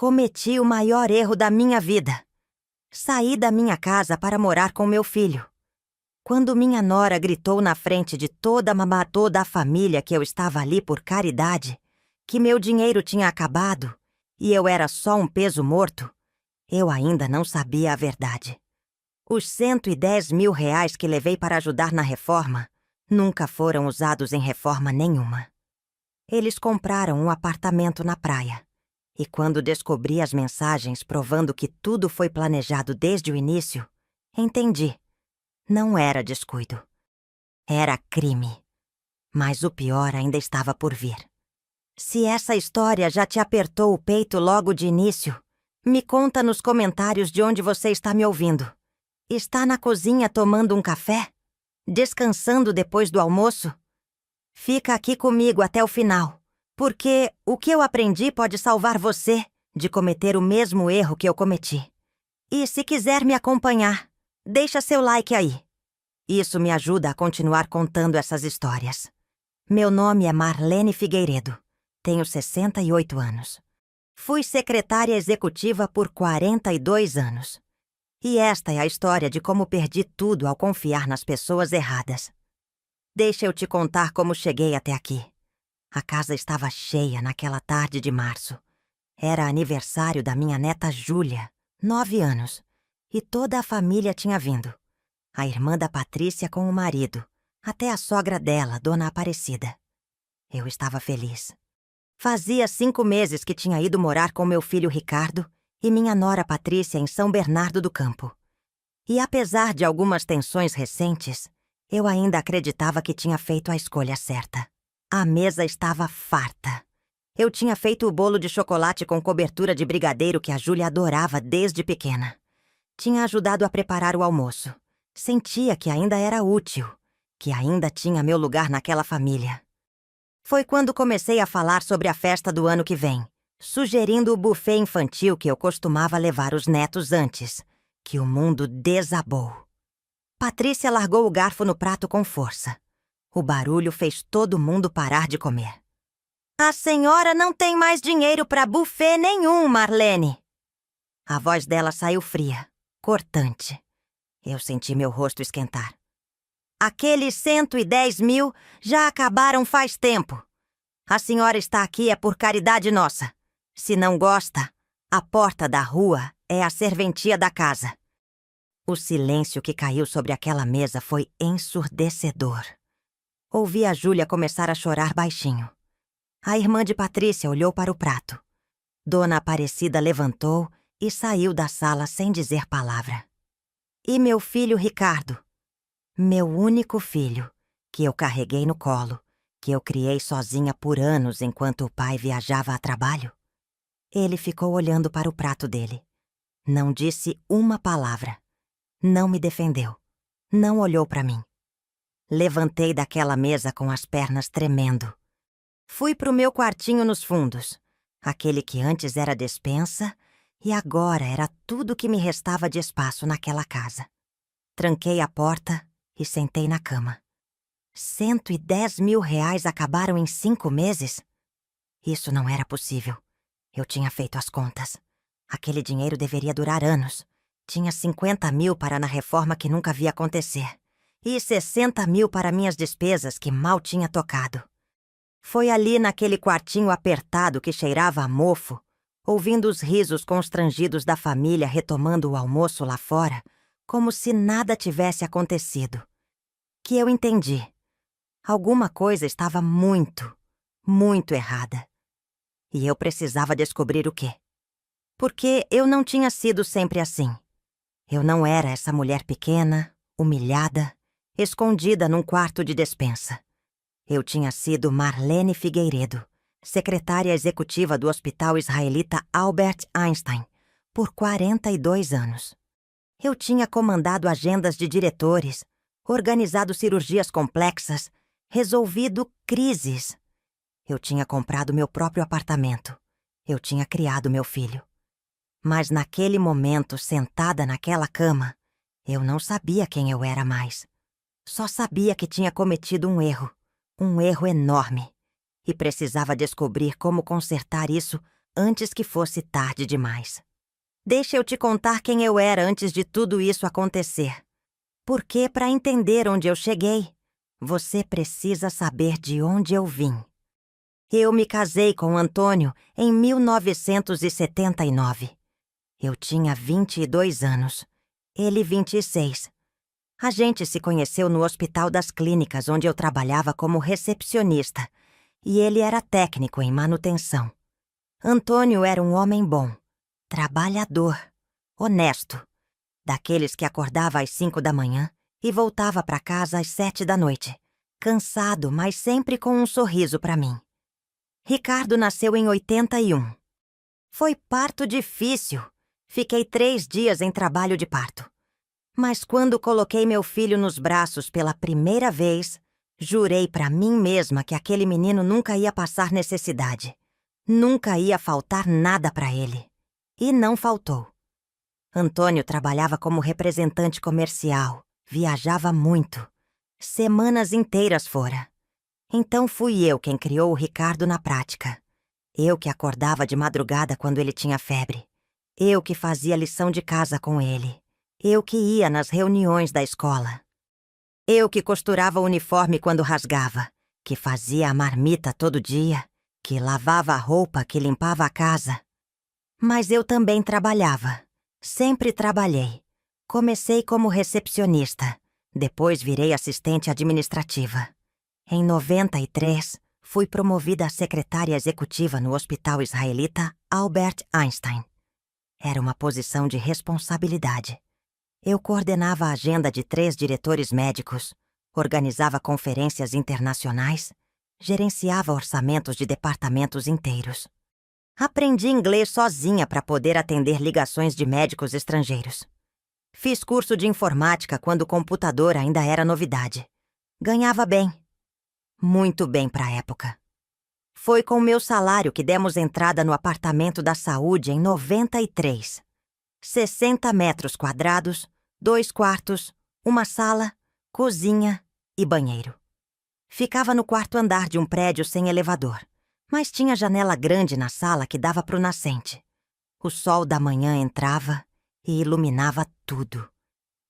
Cometi o maior erro da minha vida. Saí da minha casa para morar com meu filho. Quando minha nora gritou na frente de toda a família que eu estava ali por caridade, que meu dinheiro tinha acabado e eu era só um peso morto, eu ainda não sabia a verdade. Os R$ 110.000 que levei para ajudar na reforma nunca foram usados em reforma nenhuma. Eles compraram um apartamento na praia. E quando descobri as mensagens provando que tudo foi planejado desde o início, entendi. Não era descuido. Era crime. Mas o pior ainda estava por vir. Se essa história já te apertou o peito logo de início, me conta nos comentários de onde você está me ouvindo. Está na cozinha tomando um café? Descansando depois do almoço? Fica aqui comigo até o final. Porque o que eu aprendi pode salvar você de cometer o mesmo erro que eu cometi. E se quiser me acompanhar, deixa seu like aí. Isso me ajuda a continuar contando essas histórias. Meu nome é Marlene Figueiredo. Tenho 68 anos. Fui secretária executiva por 42 anos. E esta é a história de como perdi tudo ao confiar nas pessoas erradas. Deixa eu te contar como cheguei até aqui. A casa estava cheia naquela tarde de março. Era aniversário da minha neta Júlia, 9 anos, e toda a família tinha vindo. A irmã da Patrícia com o marido, até a sogra dela, Dona Aparecida. Eu estava feliz. Fazia 5 meses que tinha ido morar com meu filho Ricardo e minha nora Patrícia em São Bernardo do Campo. E apesar de algumas tensões recentes, eu ainda acreditava que tinha feito a escolha certa. A mesa estava farta. Eu tinha feito o bolo de chocolate com cobertura de brigadeiro que a Júlia adorava desde pequena. Tinha ajudado a preparar o almoço. Sentia que ainda era útil, que ainda tinha meu lugar naquela família. Foi quando comecei a falar sobre a festa do ano que vem, sugerindo o buffet infantil que eu costumava levar os netos antes, que o mundo desabou. Patrícia largou o garfo no prato com força. O barulho fez todo mundo parar de comer. A senhora não tem mais dinheiro para buffet nenhum, Marlene. A voz dela saiu fria, cortante. Eu senti meu rosto esquentar. Aqueles 110.000 já acabaram faz tempo. A senhora está aqui é por caridade nossa. Se não gosta, a porta da rua é a serventia da casa. O silêncio que caiu sobre aquela mesa foi ensurdecedor. Ouvi a Júlia começar a chorar baixinho. A irmã de Patrícia olhou para o prato. Dona Aparecida levantou e saiu da sala sem dizer palavra. E meu filho Ricardo? Meu único filho, que eu carreguei no colo, que eu criei sozinha por anos enquanto o pai viajava a trabalho? Ele ficou olhando para o prato dele. Não disse uma palavra. Não me defendeu. Não olhou para mim. Levantei daquela mesa com as pernas tremendo. Fui pro meu quartinho nos fundos, aquele que antes era despensa e agora era tudo que me restava de espaço naquela casa. Tranquei a porta e sentei na cama. R$ 110.000 acabaram em 5 meses? Isso não era possível. Eu tinha feito as contas. Aquele dinheiro deveria durar anos. Tinha 50.000 para na reforma que nunca vi acontecer. E 60.000 para minhas despesas que mal tinha tocado. Foi ali naquele quartinho apertado que cheirava a mofo, ouvindo os risos constrangidos da família retomando o almoço lá fora, como se nada tivesse acontecido, que eu entendi. Alguma coisa estava muito, muito errada. E eu precisava descobrir o quê. Porque eu não tinha sido sempre assim. Eu não era essa mulher pequena, humilhada, escondida num quarto de despensa. Eu tinha sido Marlene Figueiredo, secretária executiva do Hospital Israelita Albert Einstein, por 42 anos. Eu tinha comandado agendas de diretores, organizado cirurgias complexas, resolvido crises. Eu tinha comprado meu próprio apartamento. Eu tinha criado meu filho. Mas naquele momento, sentada naquela cama, eu não sabia quem eu era mais. Só sabia que tinha cometido um erro enorme, e precisava descobrir como consertar isso antes que fosse tarde demais. Deixa eu te contar quem eu era antes de tudo isso acontecer. Porque, para entender onde eu cheguei, você precisa saber de onde eu vim. Eu me casei com Antônio em 1979. Eu tinha 22 anos, ele 26. A gente se conheceu no Hospital das Clínicas, onde eu trabalhava como recepcionista, e ele era técnico em manutenção. Antônio era um homem bom, trabalhador, honesto, daqueles que acordava às 5 da manhã e voltava para casa às 7 da noite, cansado, mas sempre com um sorriso para mim. Ricardo nasceu em 81. Foi parto difícil. Fiquei 3 dias em trabalho de parto. Mas quando coloquei meu filho nos braços pela primeira vez, jurei para mim mesma que aquele menino nunca ia passar necessidade. Nunca ia faltar nada para ele. E não faltou. Antônio trabalhava como representante comercial, viajava muito. Semanas inteiras fora. Então fui eu quem criou o Ricardo na prática. Eu que acordava de madrugada quando ele tinha febre. Eu que fazia lição de casa com ele. Eu que ia nas reuniões da escola. Eu que costurava o uniforme quando rasgava, que fazia a marmita todo dia, que lavava a roupa, que limpava a casa. Mas eu também trabalhava. Sempre trabalhei. Comecei como recepcionista. Depois virei assistente administrativa. Em 93, fui promovida a secretária executiva no Hospital Israelita Albert Einstein. Era uma posição de responsabilidade. Eu coordenava a agenda de 3 diretores médicos, organizava conferências internacionais, gerenciava orçamentos de departamentos inteiros. Aprendi inglês sozinha para poder atender ligações de médicos estrangeiros. Fiz curso de informática quando o computador ainda era novidade. Ganhava bem. Muito bem para a época. Foi com o meu salário que demos entrada no apartamento da saúde em 93. 60 metros quadrados, 2 quartos, uma sala, cozinha e banheiro. Ficava no 4º andar de um prédio sem elevador, mas tinha janela grande na sala que dava para o nascente. O sol da manhã entrava e iluminava tudo.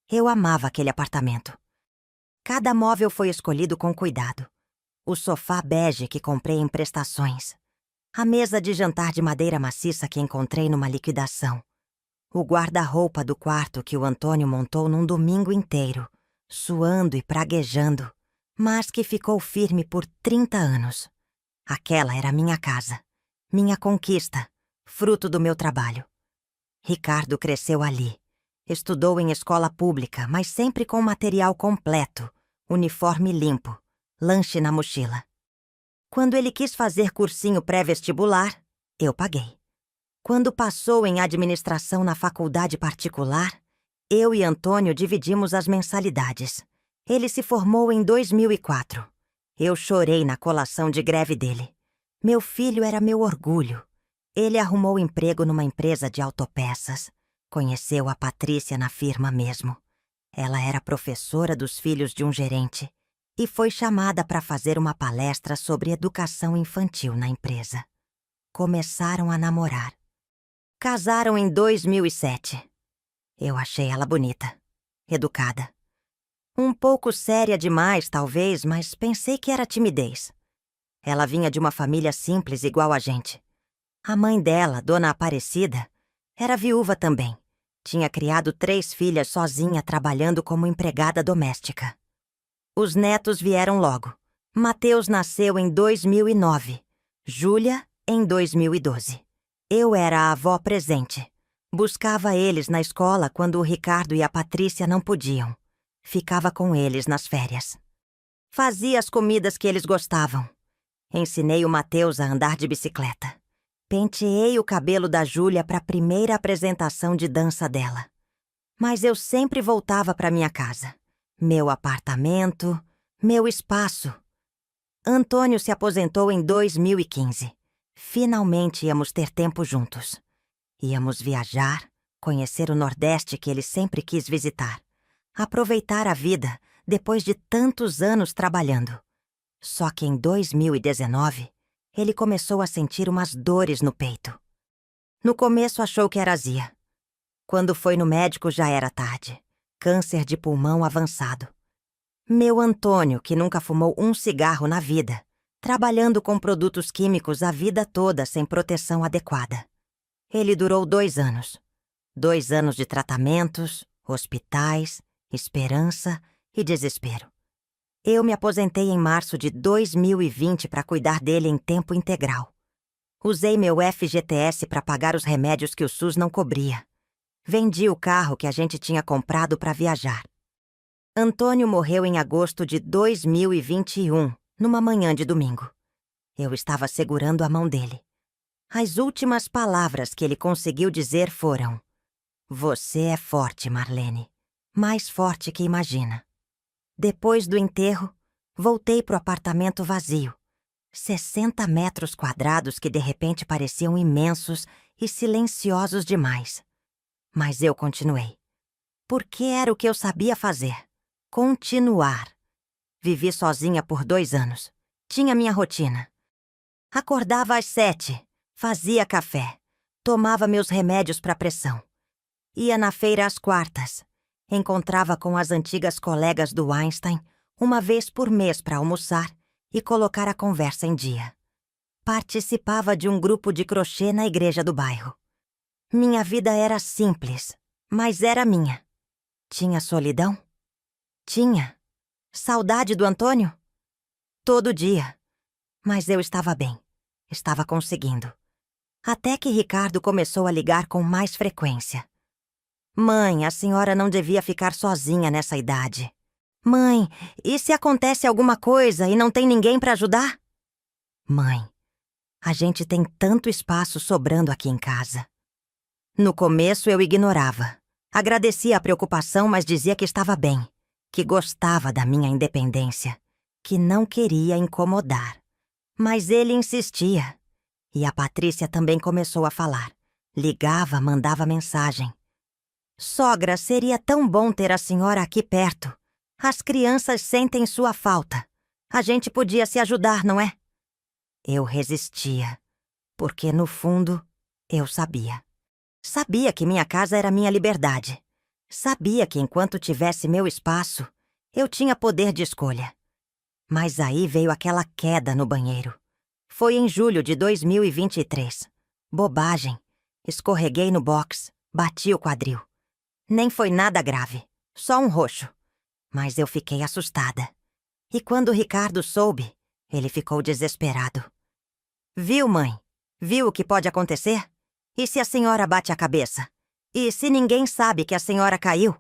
Eu amava aquele apartamento. Cada móvel foi escolhido com cuidado. O sofá bege que comprei em prestações. A mesa de jantar de madeira maciça que encontrei numa liquidação. O guarda-roupa do quarto que o Antônio montou num domingo inteiro, suando e praguejando, mas que ficou firme por 30 anos. Aquela era minha casa, minha conquista, fruto do meu trabalho. Ricardo cresceu ali. Estudou em escola pública, mas sempre com material completo, uniforme limpo, lanche na mochila. Quando ele quis fazer cursinho pré-vestibular, eu paguei. Quando passou em administração na faculdade particular, eu e Antônio dividimos as mensalidades. Ele se formou em 2004. Eu chorei na colação de greve dele. Meu filho era meu orgulho. Ele arrumou emprego numa empresa de autopeças. Conheceu a Patrícia na firma mesmo. Ela era professora dos filhos de um gerente e foi chamada para fazer uma palestra sobre educação infantil na empresa. Começaram a namorar. Casaram em 2007. Eu achei ela bonita, educada. Um pouco séria demais, talvez, mas pensei que era timidez. Ela vinha de uma família simples igual a gente. A mãe dela, Dona Aparecida, era viúva também. Tinha criado 3 filhas sozinha trabalhando como empregada doméstica. Os netos vieram logo. Mateus nasceu em 2009. Júlia, em 2012. Eu era a avó presente. Buscava eles na escola quando o Ricardo e a Patrícia não podiam. Ficava com eles nas férias. Fazia as comidas que eles gostavam. Ensinei o Mateus a andar de bicicleta. Penteei o cabelo da Júlia para a primeira apresentação de dança dela. Mas eu sempre voltava para minha casa. Meu apartamento, meu espaço. Antônio se aposentou em 2015. Finalmente íamos ter tempo juntos. Íamos viajar, conhecer o Nordeste que ele sempre quis visitar. Aproveitar a vida depois de tantos anos trabalhando. Só que em 2019, ele começou a sentir umas dores no peito. No começo achou que era azia. Quando foi no médico já era tarde. Câncer de pulmão avançado. Meu Antônio, que nunca fumou um cigarro na vida, trabalhando com produtos químicos a vida toda sem proteção adequada. Ele durou 2 anos. 2 anos de tratamentos, hospitais, esperança e desespero. Eu me aposentei em março de 2020 para cuidar dele em tempo integral. Usei meu FGTS para pagar os remédios que o SUS não cobria. Vendi o carro que a gente tinha comprado para viajar. Antônio morreu em agosto de 2021, numa manhã de domingo. Eu estava segurando a mão dele. As últimas palavras que ele conseguiu dizer foram: "Você é forte, Marlene. Mais forte que imagina." Depois do enterro, voltei pro apartamento vazio. 60 metros quadrados que de repente pareciam imensos e silenciosos demais. Mas eu continuei. Porque era o que eu sabia fazer. Continuar. Vivi sozinha por 2 anos. Tinha minha rotina. Acordava às 7, fazia café, tomava meus remédios para pressão. Ia na feira às quartas. Encontrava com as antigas colegas do Einstein 1 vez por mês para almoçar e colocar a conversa em dia. Participava de um grupo de crochê na igreja do bairro. Minha vida era simples, mas era minha. Tinha solidão? Tinha. Saudade do Antônio? Todo dia. Mas eu estava bem. Estava conseguindo. Até que Ricardo começou a ligar com mais frequência. "Mãe, a senhora não devia ficar sozinha nessa idade. Mãe, e se acontece alguma coisa e não tem ninguém para ajudar?" "Mãe, a gente tem tanto espaço sobrando aqui em casa." No começo eu ignorava. Agradecia a preocupação, mas dizia que estava bem, que gostava da minha independência, que não queria incomodar. Mas ele insistia. E a Patrícia também começou a falar. Ligava, mandava mensagem. "Sogra, seria tão bom ter a senhora aqui perto. As crianças sentem sua falta. A gente podia se ajudar, não é?" Eu resistia, porque no fundo eu sabia. Sabia que minha casa era minha liberdade. Sabia que enquanto tivesse meu espaço, eu tinha poder de escolha. Mas aí veio aquela queda no banheiro. Foi em julho de 2023. Bobagem. Escorreguei no box, bati o quadril. Nem foi nada grave, só um roxo. Mas eu fiquei assustada. E quando o Ricardo soube, ele ficou desesperado. "Viu, mãe? Viu o que pode acontecer? E se a senhora bate a cabeça? E se ninguém sabe que a senhora caiu?"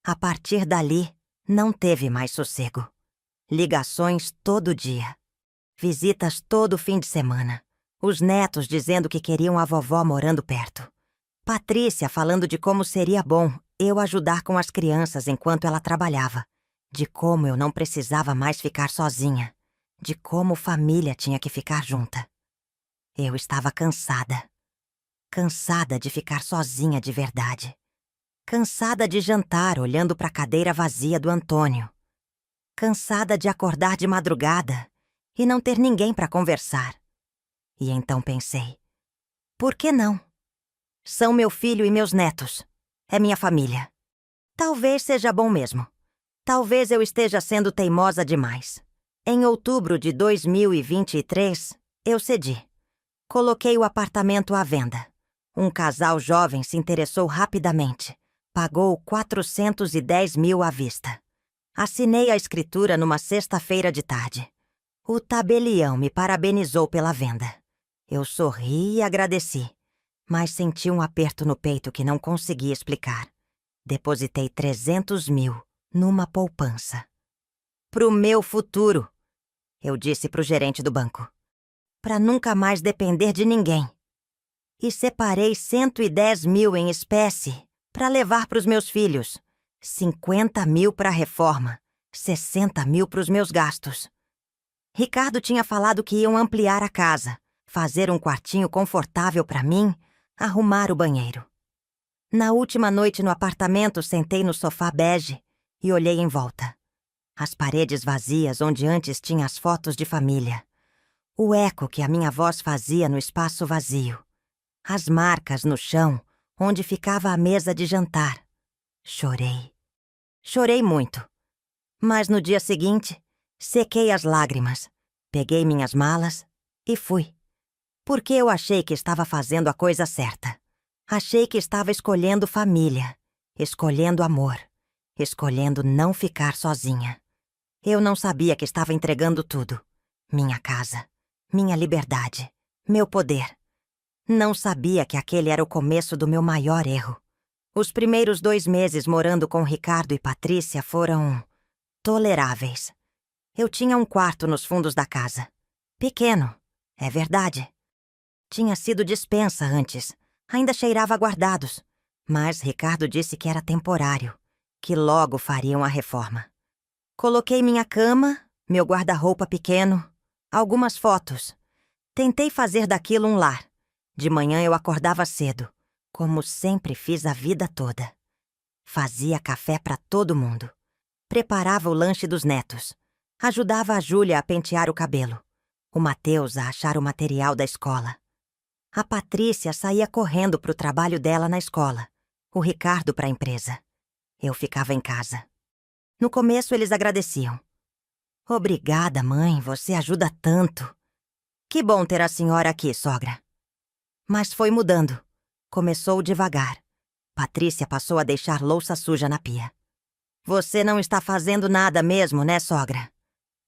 A partir dali, não teve mais sossego. Ligações todo dia. Visitas todo fim de semana. Os netos dizendo que queriam a vovó morando perto. Patrícia falando de como seria bom eu ajudar com as crianças enquanto ela trabalhava. De como eu não precisava mais ficar sozinha. De como família tinha que ficar junta. Eu estava cansada. Cansada de ficar sozinha de verdade. Cansada de jantar olhando para a cadeira vazia do Antônio. Cansada de acordar de madrugada e não ter ninguém para conversar. E então pensei, por que não? São meu filho e meus netos. É minha família. Talvez seja bom mesmo. Talvez eu esteja sendo teimosa demais. Em outubro de 2023, eu cedi. Coloquei o apartamento à venda. Um casal jovem se interessou rapidamente. Pagou 410 mil à vista. Assinei a escritura numa sexta-feira de tarde. O tabelião me parabenizou pela venda. Eu sorri e agradeci, mas senti um aperto no peito que não consegui explicar. Depositei 300 mil numa poupança. "Pro meu futuro", eu disse pro gerente do banco. "Pra nunca mais depender de ninguém." E separei 110 mil em espécie para levar pros meus filhos. 50 mil para a reforma, 60 mil para os meus gastos. Ricardo tinha falado que iam ampliar a casa, fazer um quartinho confortável para mim, arrumar o banheiro. Na última noite no apartamento, sentei no sofá bege e olhei em volta. As paredes vazias onde antes tinha as fotos de família. O eco que a minha voz fazia no espaço vazio. as marcas no chão onde ficava a mesa de jantar. Chorei. Chorei muito. Mas no dia seguinte, sequei as lágrimas, peguei minhas malas e fui. Porque eu achei que estava fazendo a coisa certa. Achei que estava escolhendo família, escolhendo amor, escolhendo não ficar sozinha. Eu não sabia que estava entregando tudo. Minha casa, minha liberdade, meu poder. Não sabia que aquele era o começo do meu maior erro. Os primeiros 2 meses morando com Ricardo e Patrícia foram toleráveis. Eu tinha um quarto nos fundos da casa. Pequeno, é verdade. Tinha sido despensa antes. Ainda cheirava a guardados. Mas Ricardo disse que era temporário, que logo fariam a reforma. Coloquei minha cama, meu guarda-roupa pequeno, algumas fotos. Tentei fazer daquilo um lar. De manhã eu acordava cedo, como sempre fiz a vida toda. Fazia café para todo mundo. Preparava o lanche dos netos. Ajudava a Júlia a pentear o cabelo. O Mateus a achar o material da escola. A Patrícia saía correndo para o trabalho dela na escola. O Ricardo para a empresa. Eu ficava em casa. No começo eles agradeciam. Obrigada, mãe, você ajuda tanto. Que bom ter a senhora aqui, sogra. Mas foi mudando. Começou devagar. Patrícia passou a deixar louça suja na pia. Você não está fazendo nada mesmo, né, sogra?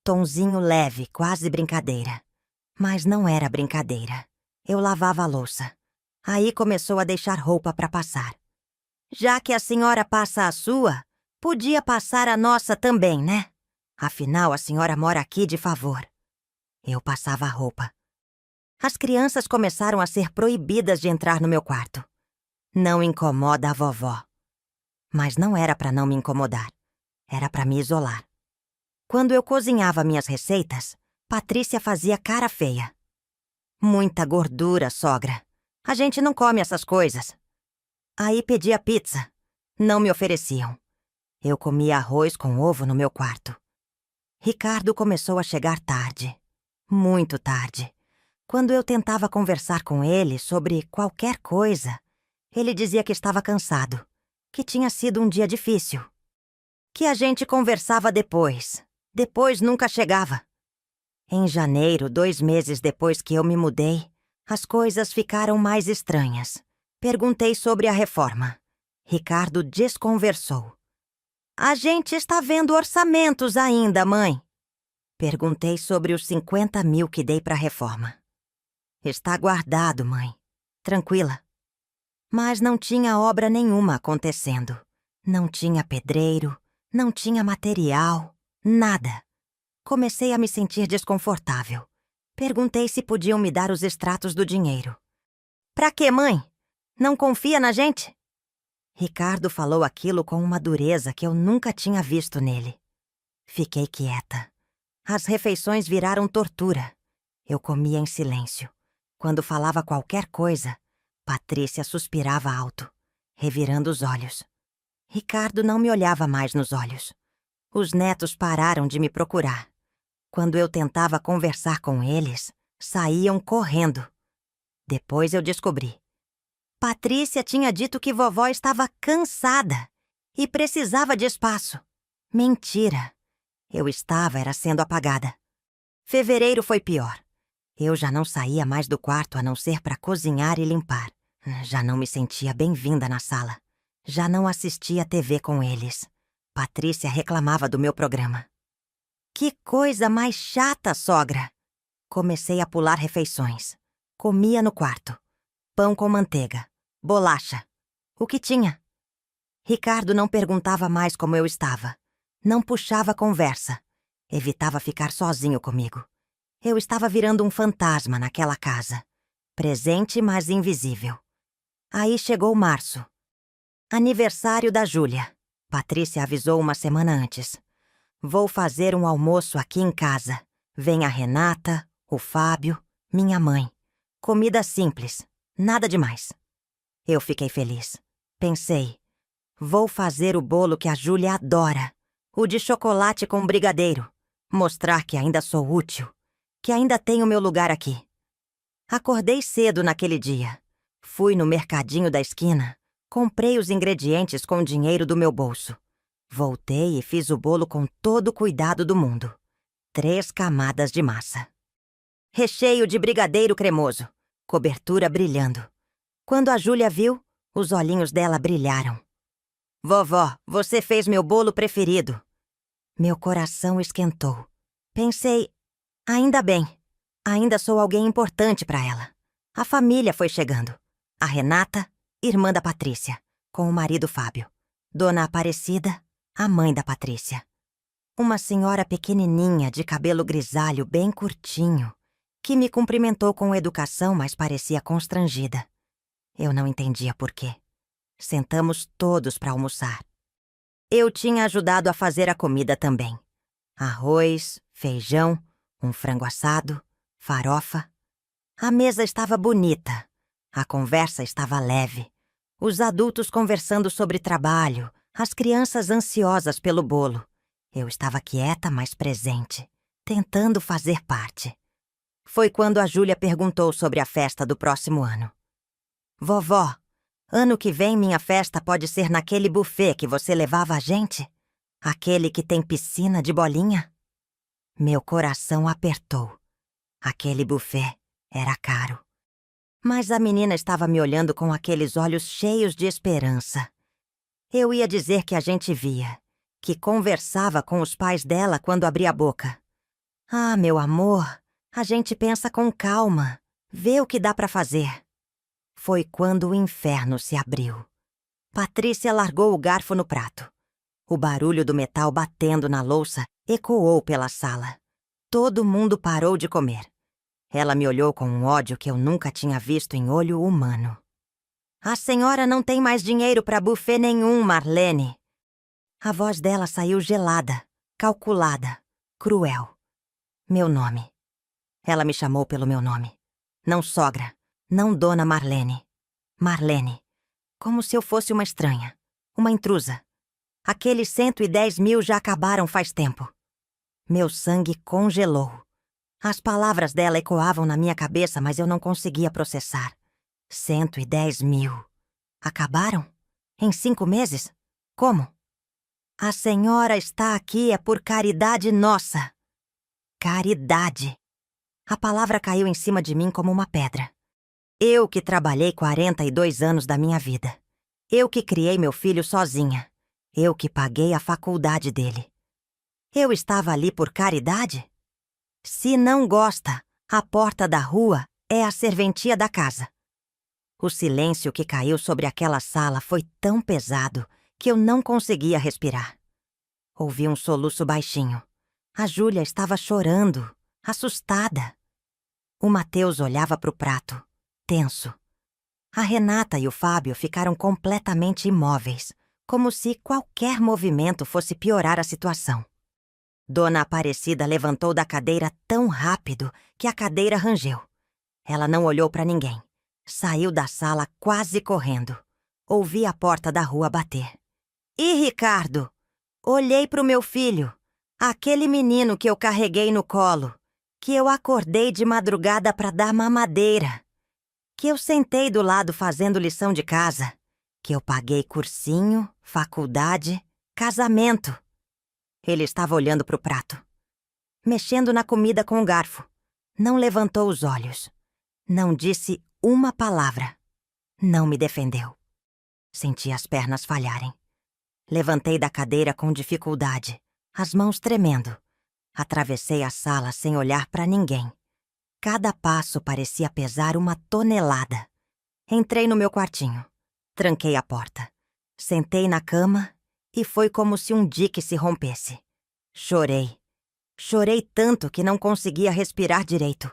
Tonzinho leve, quase brincadeira. Mas não era brincadeira. Eu lavava a louça. Aí começou a deixar roupa para passar. Já que a senhora passa a sua, podia passar a nossa também, né? Afinal, a senhora mora aqui de favor. Eu passava a roupa. As crianças começaram a ser proibidas de entrar no meu quarto. Não incomoda a vovó. Mas não era para não me incomodar. Era para me isolar. Quando eu cozinhava minhas receitas, Patrícia fazia cara feia. Muita gordura, sogra. A gente não come essas coisas. Aí pedia pizza. Não me ofereciam. Eu comia arroz com ovo no meu quarto. Ricardo começou a chegar tarde. Muito tarde. Quando eu tentava conversar com ele sobre qualquer coisa, ele dizia que estava cansado, que tinha sido um dia difícil. Que a gente conversava depois. Depois nunca chegava. Em janeiro, 2 meses depois que eu me mudei, as coisas ficaram mais estranhas. Perguntei sobre a reforma. Ricardo desconversou. A gente está vendo orçamentos ainda, mãe. Perguntei sobre os 50 mil que dei para a reforma. Está guardado, mãe. Tranquila. Mas não tinha obra nenhuma acontecendo. Não tinha pedreiro, não tinha material, nada. Comecei a me sentir desconfortável. Perguntei se podiam me dar os extratos do dinheiro. Pra quê, mãe? Não confia na gente? Ricardo falou aquilo com uma dureza que eu nunca tinha visto nele. Fiquei quieta. As refeições viraram tortura. Eu comia em silêncio. Quando falava qualquer coisa, Patrícia suspirava alto, revirando os olhos. Ricardo não me olhava mais nos olhos. Os netos pararam de me procurar. Quando eu tentava conversar com eles, saíam correndo. Depois eu descobri. Patrícia tinha dito que vovó estava cansada e precisava de espaço. Mentira. Eu era sendo apagada. Fevereiro foi pior. Eu já não saía mais do quarto a não ser para cozinhar e limpar. Já não me sentia bem-vinda na sala. Já não assistia TV com eles. Patrícia reclamava do meu programa. Que coisa mais chata, sogra! Comecei a pular refeições. Comia no quarto. Pão com manteiga. Bolacha. O que tinha? Ricardo não perguntava mais como eu estava. Não puxava conversa. Evitava ficar sozinho comigo. Eu estava virando um fantasma naquela casa. Presente, mas invisível. Aí chegou março. Aniversário da Júlia. Patrícia avisou uma semana antes. Vou fazer um almoço aqui em casa. Vem a Renata, o Fábio, minha mãe. Comida simples, nada demais. Eu fiquei feliz. Pensei, vou fazer o bolo que a Júlia adora. O de chocolate com brigadeiro. Mostrar que ainda sou útil. Que ainda tenho meu lugar aqui. Acordei cedo naquele dia. Fui no mercadinho da esquina, comprei os ingredientes com o dinheiro do meu bolso. Voltei e fiz o bolo com todo o cuidado do mundo. 3 camadas de massa. Recheio de brigadeiro cremoso, cobertura brilhando. Quando a Júlia viu, os olhinhos dela brilharam. Vovó, você fez meu bolo preferido. Meu coração esquentou. Pensei, ainda bem, ainda sou alguém importante para ela. A família foi chegando. A Renata, irmã da Patrícia, com o marido Fábio. Dona Aparecida, a mãe da Patrícia. Uma senhora pequenininha, de cabelo grisalho bem curtinho, que me cumprimentou com educação, mas parecia constrangida. Eu não entendia por quê. Sentamos todos para almoçar. Eu tinha ajudado a fazer a comida também. Arroz, feijão, um frango assado, farofa. A mesa estava bonita. A conversa estava leve. Os adultos conversando sobre trabalho, as crianças ansiosas pelo bolo. Eu estava quieta, mas presente, tentando fazer parte. Foi quando a Júlia perguntou sobre a festa do próximo ano. Vovó, ano que vem minha festa pode ser naquele buffet que você levava a gente? Aquele que tem piscina de bolinha? Meu coração apertou. Aquele buffet era caro. Mas a menina estava me olhando com aqueles olhos cheios de esperança. Eu ia dizer que a gente via, que conversava com os pais dela quando abria a boca. Ah, meu amor, a gente pensa com calma, vê o que dá para fazer. Foi quando o inferno se abriu. Patrícia largou o garfo no prato. O barulho do metal batendo na louça ecoou pela sala. Todo mundo parou de comer. Ela me olhou com um ódio que eu nunca tinha visto em olho humano. A senhora não tem mais dinheiro para buffet nenhum, Marlene. A voz dela saiu gelada, calculada, cruel. Meu nome. Ela me chamou pelo meu nome. Não sogra, não dona Marlene. Marlene. Como se eu fosse uma estranha, uma intrusa. Aqueles 110 mil já acabaram faz tempo. Meu sangue congelou. As palavras dela ecoavam na minha cabeça, mas eu não conseguia processar. 110 mil. Acabaram? Em 5 meses? Como? A senhora está aqui é por caridade nossa. Caridade. A palavra caiu em cima de mim como uma pedra. Eu que trabalhei 42 anos da minha vida. Eu que criei meu filho sozinha. Eu que paguei a faculdade dele. Eu estava ali por caridade? Se não gosta, a porta da rua é a serventia da casa. O silêncio que caiu sobre aquela sala foi tão pesado que eu não conseguia respirar. Ouvi um soluço baixinho. A Júlia estava chorando, assustada. O Mateus olhava para o prato, tenso. A Renata e o Fábio ficaram completamente imóveis, como se qualquer movimento fosse piorar a situação. Dona Aparecida levantou da cadeira tão rápido que a cadeira rangeu. Ela não olhou para ninguém. Saiu da sala quase correndo. Ouvi a porta da rua bater. E Ricardo? Olhei para o meu filho, aquele menino que eu carreguei no colo, que eu acordei de madrugada para dar mamadeira, que eu sentei do lado fazendo lição de casa, que eu paguei cursinho, faculdade, casamento. Ele estava olhando para o prato, mexendo na comida com o garfo. Não levantou os olhos. Não disse uma palavra. Não me defendeu. Senti as pernas falharem. Levantei da cadeira com dificuldade, as mãos tremendo. Atravessei a sala sem olhar para ninguém. Cada passo parecia pesar uma tonelada. Entrei no meu quartinho. Tranquei a porta. Sentei na cama e foi como se um dique se rompesse. Chorei. Chorei tanto que não conseguia respirar direito.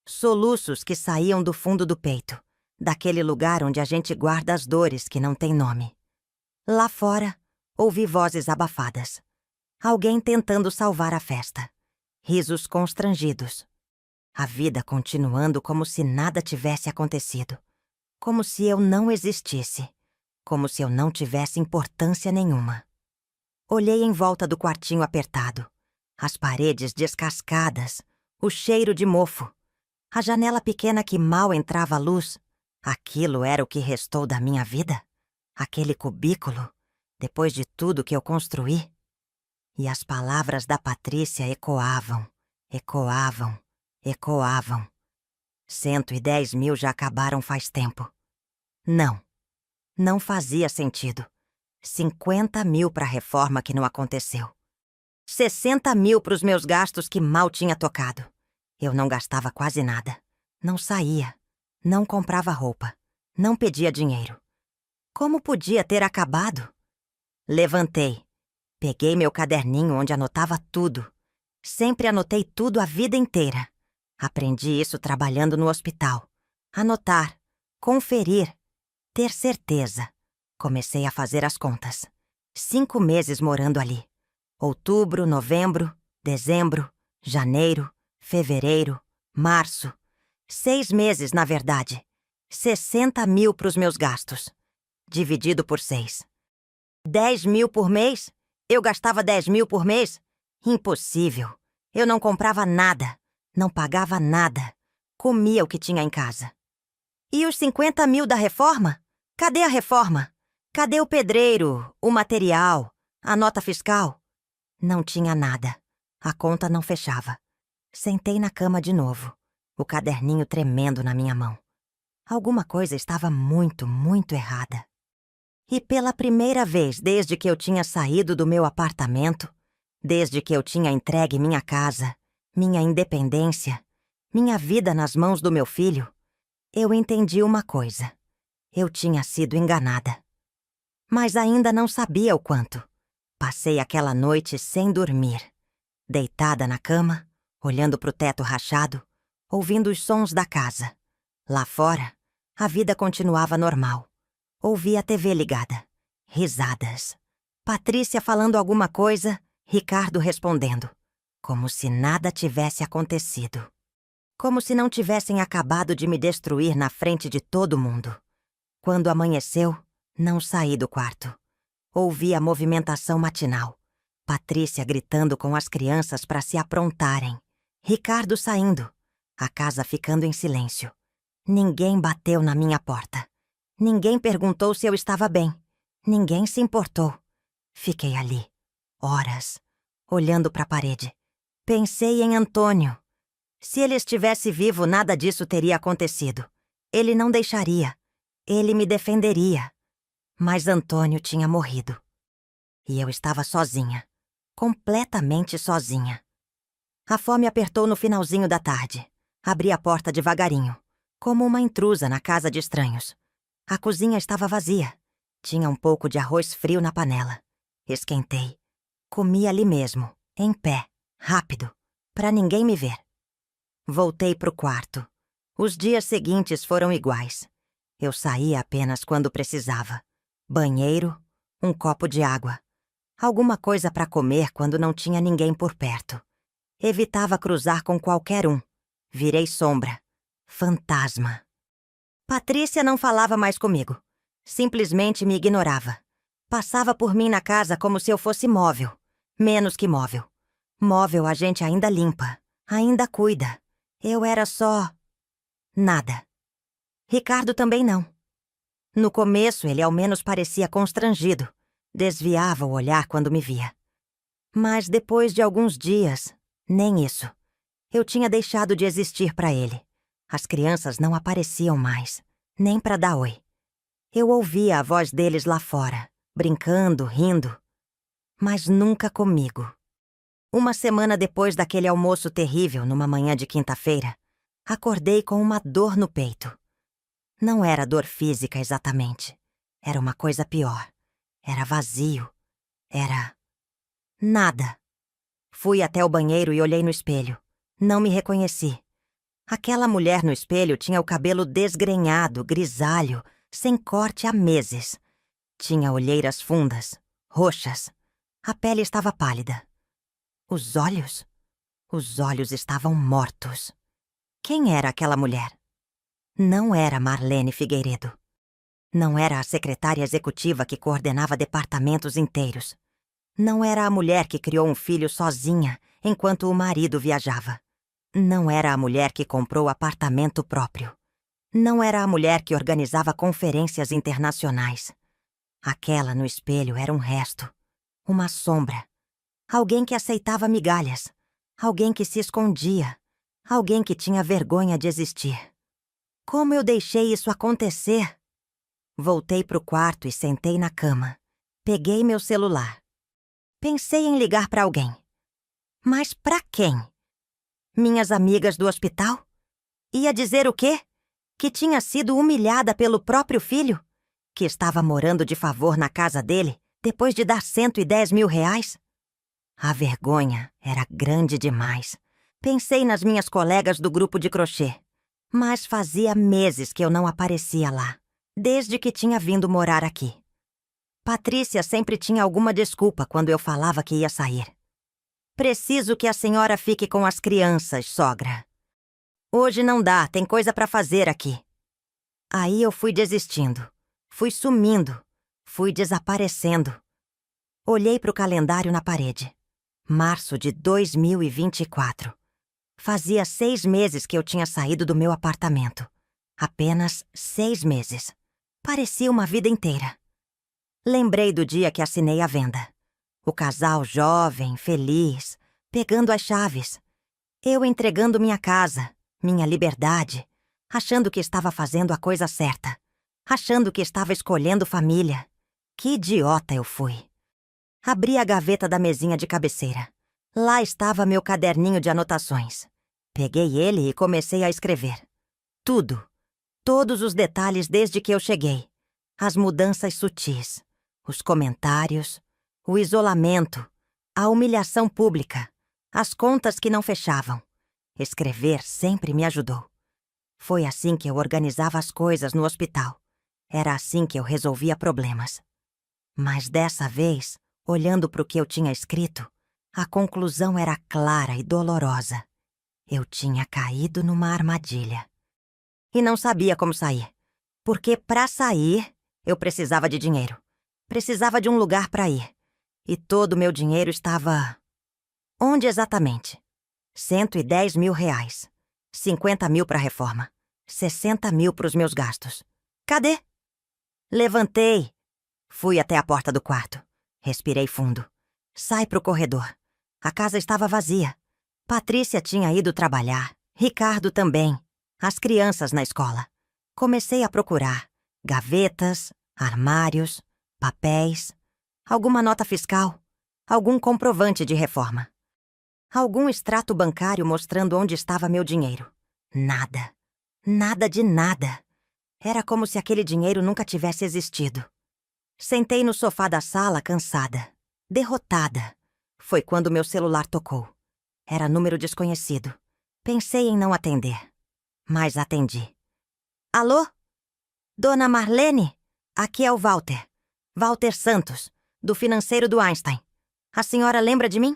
Soluços que saíam do fundo do peito, daquele lugar onde a gente guarda as dores que não têm nome. Lá fora, ouvi vozes abafadas. Alguém tentando salvar a festa. Risos constrangidos. A vida continuando como se nada tivesse acontecido. Como se eu não existisse. Como se eu não tivesse importância nenhuma. Olhei em volta do quartinho apertado. As paredes descascadas. O cheiro de mofo. A janela pequena que mal entrava luz. Aquilo era o que restou da minha vida? Aquele cubículo, depois de tudo que eu construí? E as palavras da Patrícia ecoavam, ecoavam, ecoavam. 110 mil já acabaram faz tempo. Não, não fazia sentido. 50 mil para a reforma que não aconteceu. 60 mil para os meus gastos que mal tinha tocado. Eu não gastava quase nada. Não saía. Não comprava roupa. Não pedia dinheiro. Como podia ter acabado? Levantei. Peguei meu caderninho onde anotava tudo. Sempre anotei tudo a vida inteira. Aprendi isso trabalhando no hospital. Anotar, conferir, ter certeza. Comecei a fazer as contas. 5 meses morando ali. Outubro, novembro, dezembro, janeiro, fevereiro, março. 6 meses, na verdade. 60 mil para os meus gastos. Dividido por 6. 10 mil por mês? Eu gastava 10 mil por mês? Impossível. Eu não comprava nada. Não pagava nada. Comia o que tinha em casa. E os 50 mil da reforma? Cadê a reforma? Cadê o pedreiro, o material, a nota fiscal? Não tinha nada. A conta não fechava. Sentei na cama de novo, o caderninho tremendo na minha mão. Alguma coisa estava muito, muito errada. E pela primeira vez desde que eu tinha saído do meu apartamento, desde que eu tinha entregue minha casa, minha independência, minha vida nas mãos do meu filho, eu entendi uma coisa. Eu tinha sido enganada. Mas ainda não sabia o quanto. Passei aquela noite sem dormir, deitada na cama, olhando para o teto rachado, ouvindo os sons da casa. Lá fora, a vida continuava normal. Ouvi a TV ligada. Risadas. Patrícia falando alguma coisa, Ricardo respondendo. Como se nada tivesse acontecido. Como se não tivessem acabado de me destruir na frente de todo mundo. Quando amanheceu, não saí do quarto. Ouvi a movimentação matinal. Patrícia gritando com as crianças para se aprontarem. Ricardo saindo. A casa ficando em silêncio. Ninguém bateu na minha porta. Ninguém perguntou se eu estava bem. Ninguém se importou. Fiquei ali, horas, olhando para a parede. Pensei em Antônio. Se ele estivesse vivo, nada disso teria acontecido. Ele não deixaria. Ele me defenderia. Mas Antônio tinha morrido. E eu estava sozinha. Completamente sozinha. A fome apertou no finalzinho da tarde. Abri a porta devagarinho, como uma intrusa na casa de estranhos. A cozinha estava vazia. Tinha um pouco de arroz frio na panela. Esquentei. Comi ali mesmo, em pé, rápido, para ninguém me ver. Voltei pro quarto. Os dias seguintes foram iguais. Eu saía apenas quando precisava. Banheiro, um copo de água. Alguma coisa para comer quando não tinha ninguém por perto. Evitava cruzar com qualquer um. Virei sombra. Fantasma. Patrícia não falava mais comigo. Simplesmente me ignorava. Passava por mim na casa como se eu fosse móvel. Menos que móvel. Móvel a gente ainda limpa, ainda cuida. Eu era só... nada. Ricardo também não. No começo, ele ao menos parecia constrangido. Desviava o olhar quando me via. Mas depois de alguns dias, nem isso. Eu tinha deixado de existir para ele. As crianças não apareciam mais, nem para dar oi. Eu ouvia a voz deles lá fora, brincando, rindo. Mas nunca comigo. Uma semana depois daquele almoço terrível, numa manhã de quinta-feira, acordei com uma dor no peito. Não era dor física exatamente. Era uma coisa pior. Era vazio. Era... nada. Fui até o banheiro e olhei no espelho. Não me reconheci. Aquela mulher no espelho tinha o cabelo desgrenhado, grisalho, sem corte há meses. Tinha olheiras fundas, roxas. A pele estava pálida. Os olhos? Os olhos estavam mortos. Quem era aquela mulher? Não era Marlene Figueiredo. Não era a secretária executiva que coordenava departamentos inteiros. Não era a mulher que criou um filho sozinha enquanto o marido viajava. Não era a mulher que comprou apartamento próprio. Não era a mulher que organizava conferências internacionais. Aquela no espelho era um resto, uma sombra. Alguém que aceitava migalhas, alguém que se escondia, alguém que tinha vergonha de existir. Como eu deixei isso acontecer? Voltei pro quarto e sentei na cama. Peguei meu celular. Pensei em ligar para alguém. Mas para quem? Minhas amigas do hospital? Ia dizer o quê? Que tinha sido humilhada pelo próprio filho? Que estava morando de favor na casa dele depois de dar 110 mil reais? A vergonha era grande demais. Pensei nas minhas colegas do grupo de crochê. Mas fazia meses que eu não aparecia lá, desde que tinha vindo morar aqui. Patrícia sempre tinha alguma desculpa quando eu falava que ia sair. Preciso que a senhora fique com as crianças, sogra. Hoje não dá, tem coisa para fazer aqui. Aí eu fui desistindo, fui sumindo, fui desaparecendo. Olhei para o calendário na parede. Março de 2024. Fazia 6 meses que eu tinha saído do meu apartamento. Apenas 6 meses. Parecia uma vida inteira. Lembrei do dia que assinei a venda. O casal jovem, feliz, pegando as chaves. Eu entregando minha casa, minha liberdade, achando que estava fazendo a coisa certa, achando que estava escolhendo família. Que idiota eu fui. Abri a gaveta da mesinha de cabeceira. Lá estava meu caderninho de anotações. Peguei ele e comecei a escrever. Tudo. Todos os detalhes desde que eu cheguei. As mudanças sutis. Os comentários. O isolamento. A humilhação pública. As contas que não fechavam. Escrever sempre me ajudou. Foi assim que eu organizava as coisas no hospital. Era assim que eu resolvia problemas. Mas dessa vez, olhando para o que eu tinha escrito, a conclusão era clara e dolorosa. Eu tinha caído numa armadilha. E não sabia como sair. Porque para sair, eu precisava de dinheiro. Precisava de um lugar para ir. E todo o meu dinheiro estava... Onde exatamente? 110 mil reais. 50 mil para a reforma. 60 mil para os meus gastos. Cadê? Levantei. Fui até a porta do quarto. Respirei fundo. Sai pro corredor. A casa estava vazia. Patrícia tinha ido trabalhar. Ricardo também. As crianças na escola. Comecei a procurar. Gavetas, armários, papéis. Alguma nota fiscal. Algum comprovante de reforma. Algum extrato bancário mostrando onde estava meu dinheiro. Nada. Nada de nada. Era como se aquele dinheiro nunca tivesse existido. Sentei no sofá da sala cansada. Derrotada. Foi quando meu celular tocou. Era número desconhecido. Pensei em não atender. Mas atendi. Alô? Dona Marlene? Aqui é o Walter. Walter Santos, do financeiro do Einstein. A senhora lembra de mim?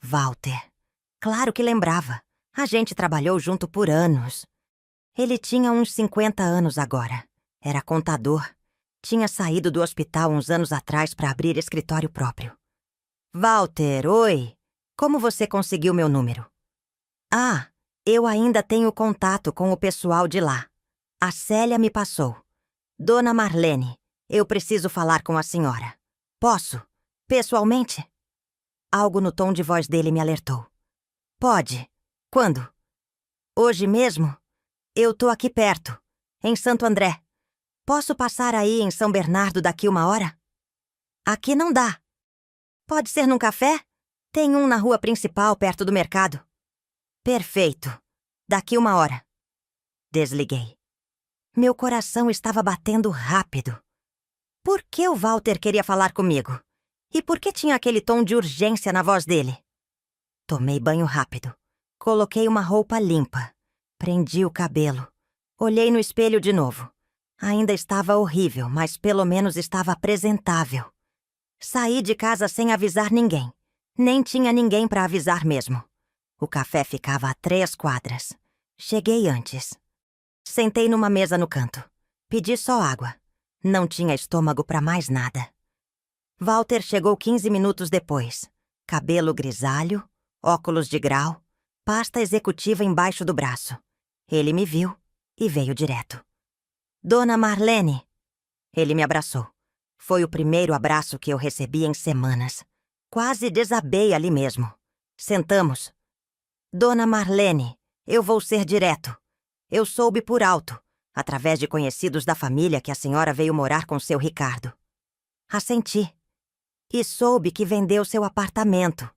Walter. Claro que lembrava. A gente trabalhou junto por anos. Ele tinha uns 50 anos agora. Era contador. Tinha saído do hospital uns anos atrás para abrir escritório próprio. Walter, oi. Como você conseguiu meu número? Ah, eu ainda tenho contato com o pessoal de lá. A Célia me passou. Dona Marlene, eu preciso falar com a senhora. Posso? Pessoalmente? Algo no tom de voz dele me alertou. Pode. Quando? Hoje mesmo? Eu tô aqui perto, em Santo André. Posso passar aí em São Bernardo daqui 1 hora? Aqui não dá. Pode ser num café? Tem um na rua principal, perto do mercado. Perfeito. Daqui 1 hora. Desliguei. Meu coração estava batendo rápido. Por que o Walter queria falar comigo? E por que tinha aquele tom de urgência na voz dele? Tomei banho rápido. Coloquei uma roupa limpa. Prendi o cabelo. Olhei no espelho de novo. Ainda estava horrível, mas pelo menos estava apresentável. Saí de casa sem avisar ninguém. Nem tinha ninguém para avisar mesmo. O café ficava a 3 quadras. Cheguei antes. Sentei numa mesa no canto. Pedi só água. Não tinha estômago para mais nada. Walter chegou 15 minutos depois. Cabelo grisalho, óculos de grau, pasta executiva embaixo do braço. Ele me viu. e veio direto. Dona Marlene! Ele me abraçou. Foi o primeiro abraço que eu recebi em semanas. Quase desabei ali mesmo. Sentamos. Dona Marlene, eu vou ser direto. Eu soube por alto, através de conhecidos da família, que a senhora veio morar com seu Ricardo. Assenti. E soube que vendeu seu apartamento.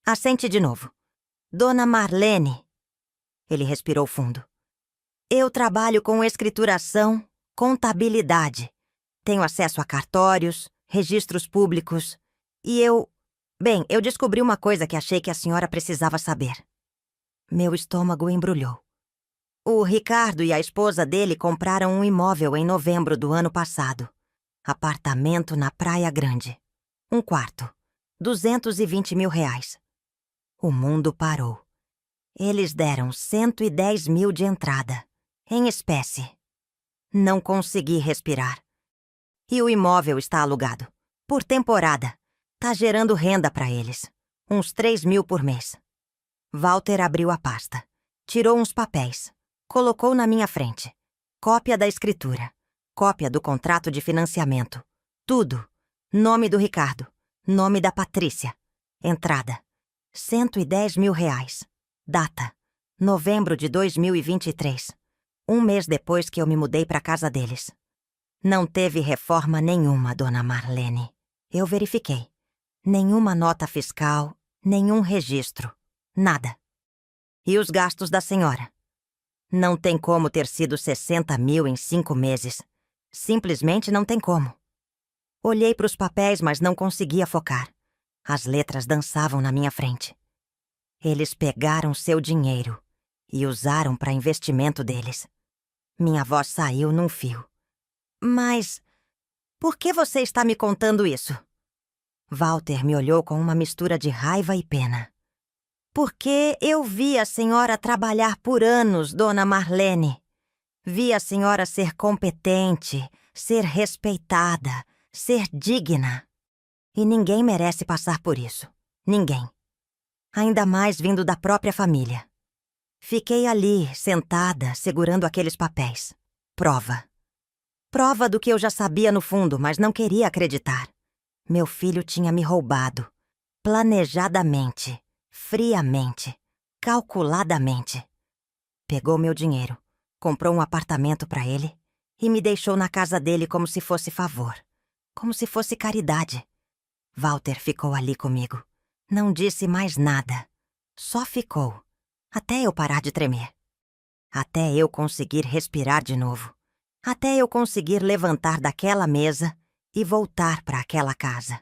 Assente de novo. Dona Marlene. Ele respirou fundo. Eu trabalho com escrituração, contabilidade. Tenho acesso a cartórios, registros públicos. E eu descobri uma coisa que achei que a senhora precisava saber. Meu estômago embrulhou. O Ricardo e a esposa dele compraram um imóvel em novembro do ano passado. Apartamento na Praia Grande. Um quarto. 220 mil reais. O mundo parou. Eles deram 110 mil de entrada, em espécie. Não consegui respirar. E o imóvel está alugado. Por temporada. Tá gerando renda para eles. Uns 3 mil por mês. Walter abriu a pasta. Tirou uns papéis. Colocou na minha frente. Cópia da escritura. Cópia do contrato de financiamento. Tudo. Nome do Ricardo. Nome da Patrícia. Entrada. 110 mil reais. Data. Novembro de 2023. Um mês depois que eu me mudei para casa deles. Não teve reforma nenhuma, dona Marlene. Eu verifiquei. Nenhuma nota fiscal, nenhum registro. Nada. E os gastos da senhora? Não tem como ter sido 60 mil em 5 meses. Simplesmente não tem como. Olhei para os papéis, mas não conseguia focar. As letras dançavam na minha frente. Eles pegaram seu dinheiro e usaram para investimento deles. Minha voz saiu num fio. Mas por que você está me contando isso? Walter me olhou com uma mistura de raiva e pena. Porque eu vi a senhora trabalhar por anos, dona Marlene. Vi a senhora ser competente, ser respeitada, ser digna. E ninguém merece passar por isso. Ninguém. Ainda mais vindo da própria família. Fiquei ali, sentada, segurando aqueles papéis. Prova. Prova do que eu já sabia no fundo, mas não queria acreditar. Meu filho tinha me roubado. Planejadamente, friamente, calculadamente. Pegou meu dinheiro, comprou um apartamento para ele e me deixou na casa dele como se fosse favor. Como se fosse caridade. Walter ficou ali comigo. Não disse mais nada. Só ficou. Até eu parar de tremer. Até eu conseguir respirar de novo. Até eu conseguir levantar daquela mesa e voltar para aquela casa.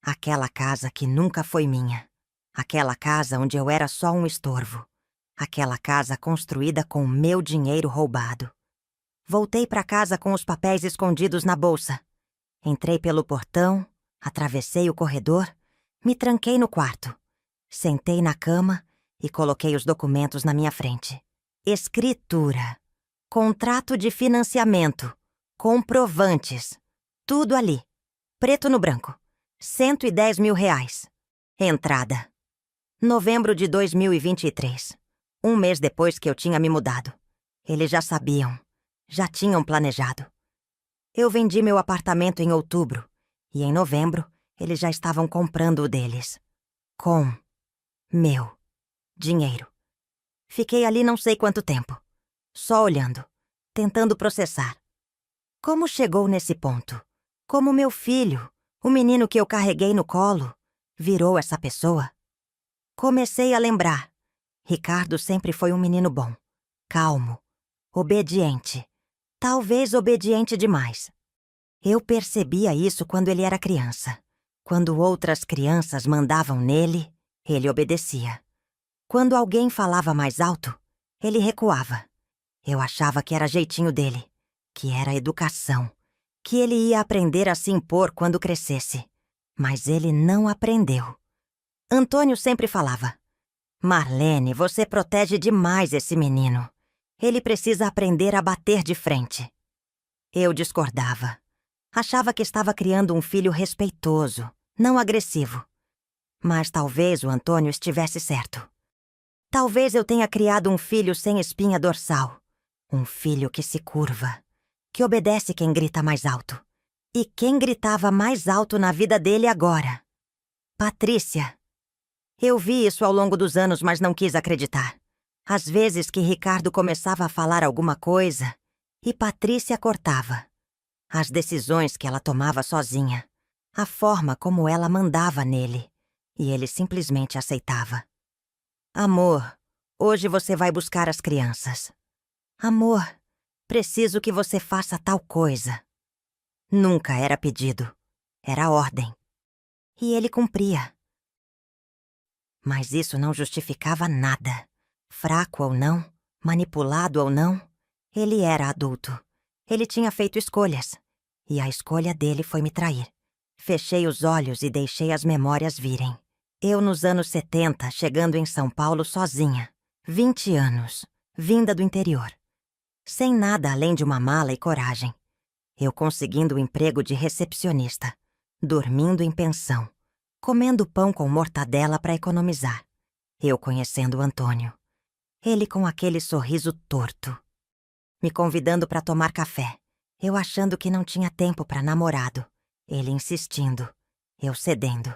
Aquela casa que nunca foi minha. Aquela casa onde eu era só um estorvo. Aquela casa construída com meu dinheiro roubado. Voltei para casa com os papéis escondidos na bolsa. Entrei pelo portão, atravessei o corredor, me tranquei no quarto. Sentei na cama e coloquei os documentos na minha frente. Escritura. Contrato de financiamento. Comprovantes. Tudo ali. Preto no branco. 110 mil reais. Entrada. Novembro de 2023. Um mês depois que eu tinha me mudado. Eles já sabiam. Já tinham planejado. Eu vendi meu apartamento em outubro. E em novembro, eles já estavam comprando o deles. Com meu dinheiro. Fiquei ali não sei quanto tempo. Só olhando. Tentando processar. Como chegou nesse ponto? Como meu filho, o menino que eu carreguei no colo, virou essa pessoa? Comecei a lembrar. Ricardo sempre foi um menino bom. Calmo. Obediente. Talvez obediente demais. Eu percebia isso quando ele era criança. Quando outras crianças mandavam nele, ele obedecia. Quando alguém falava mais alto, ele recuava. Eu achava que era jeitinho dele, que era educação, que ele ia aprender a se impor quando crescesse. Mas ele não aprendeu. Antônio sempre falava: Marlene, você protege demais esse menino. Ele precisa aprender a bater de frente. Eu discordava. Achava que estava criando um filho respeitoso, não agressivo. Mas talvez o Antônio estivesse certo. Talvez eu tenha criado um filho sem espinha dorsal. Um filho que se curva, que obedece quem grita mais alto. E quem gritava mais alto na vida dele agora? Patrícia. Eu vi isso ao longo dos anos, mas não quis acreditar. Às vezes que Ricardo começava a falar alguma coisa e Patrícia cortava. As decisões que ela tomava sozinha, a forma como ela mandava nele, e ele simplesmente aceitava. Amor, hoje você vai buscar as crianças. Amor, preciso que você faça tal coisa. Nunca era pedido, era ordem. E ele cumpria. Mas isso não justificava nada. Fraco ou não, manipulado ou não, ele era adulto. Ele tinha feito escolhas. E a escolha dele foi me trair. Fechei os olhos e deixei as memórias virem. Eu nos anos 70, chegando em São Paulo sozinha. 20 anos, vinda do interior. Sem nada além de uma mala e coragem. Eu conseguindo o emprego de recepcionista. Dormindo em pensão. Comendo pão com mortadela para economizar. Eu conhecendo o Antônio. Ele com aquele sorriso torto. Me convidando para tomar café. Eu achando que não tinha tempo para namorado. Ele insistindo. Eu cedendo.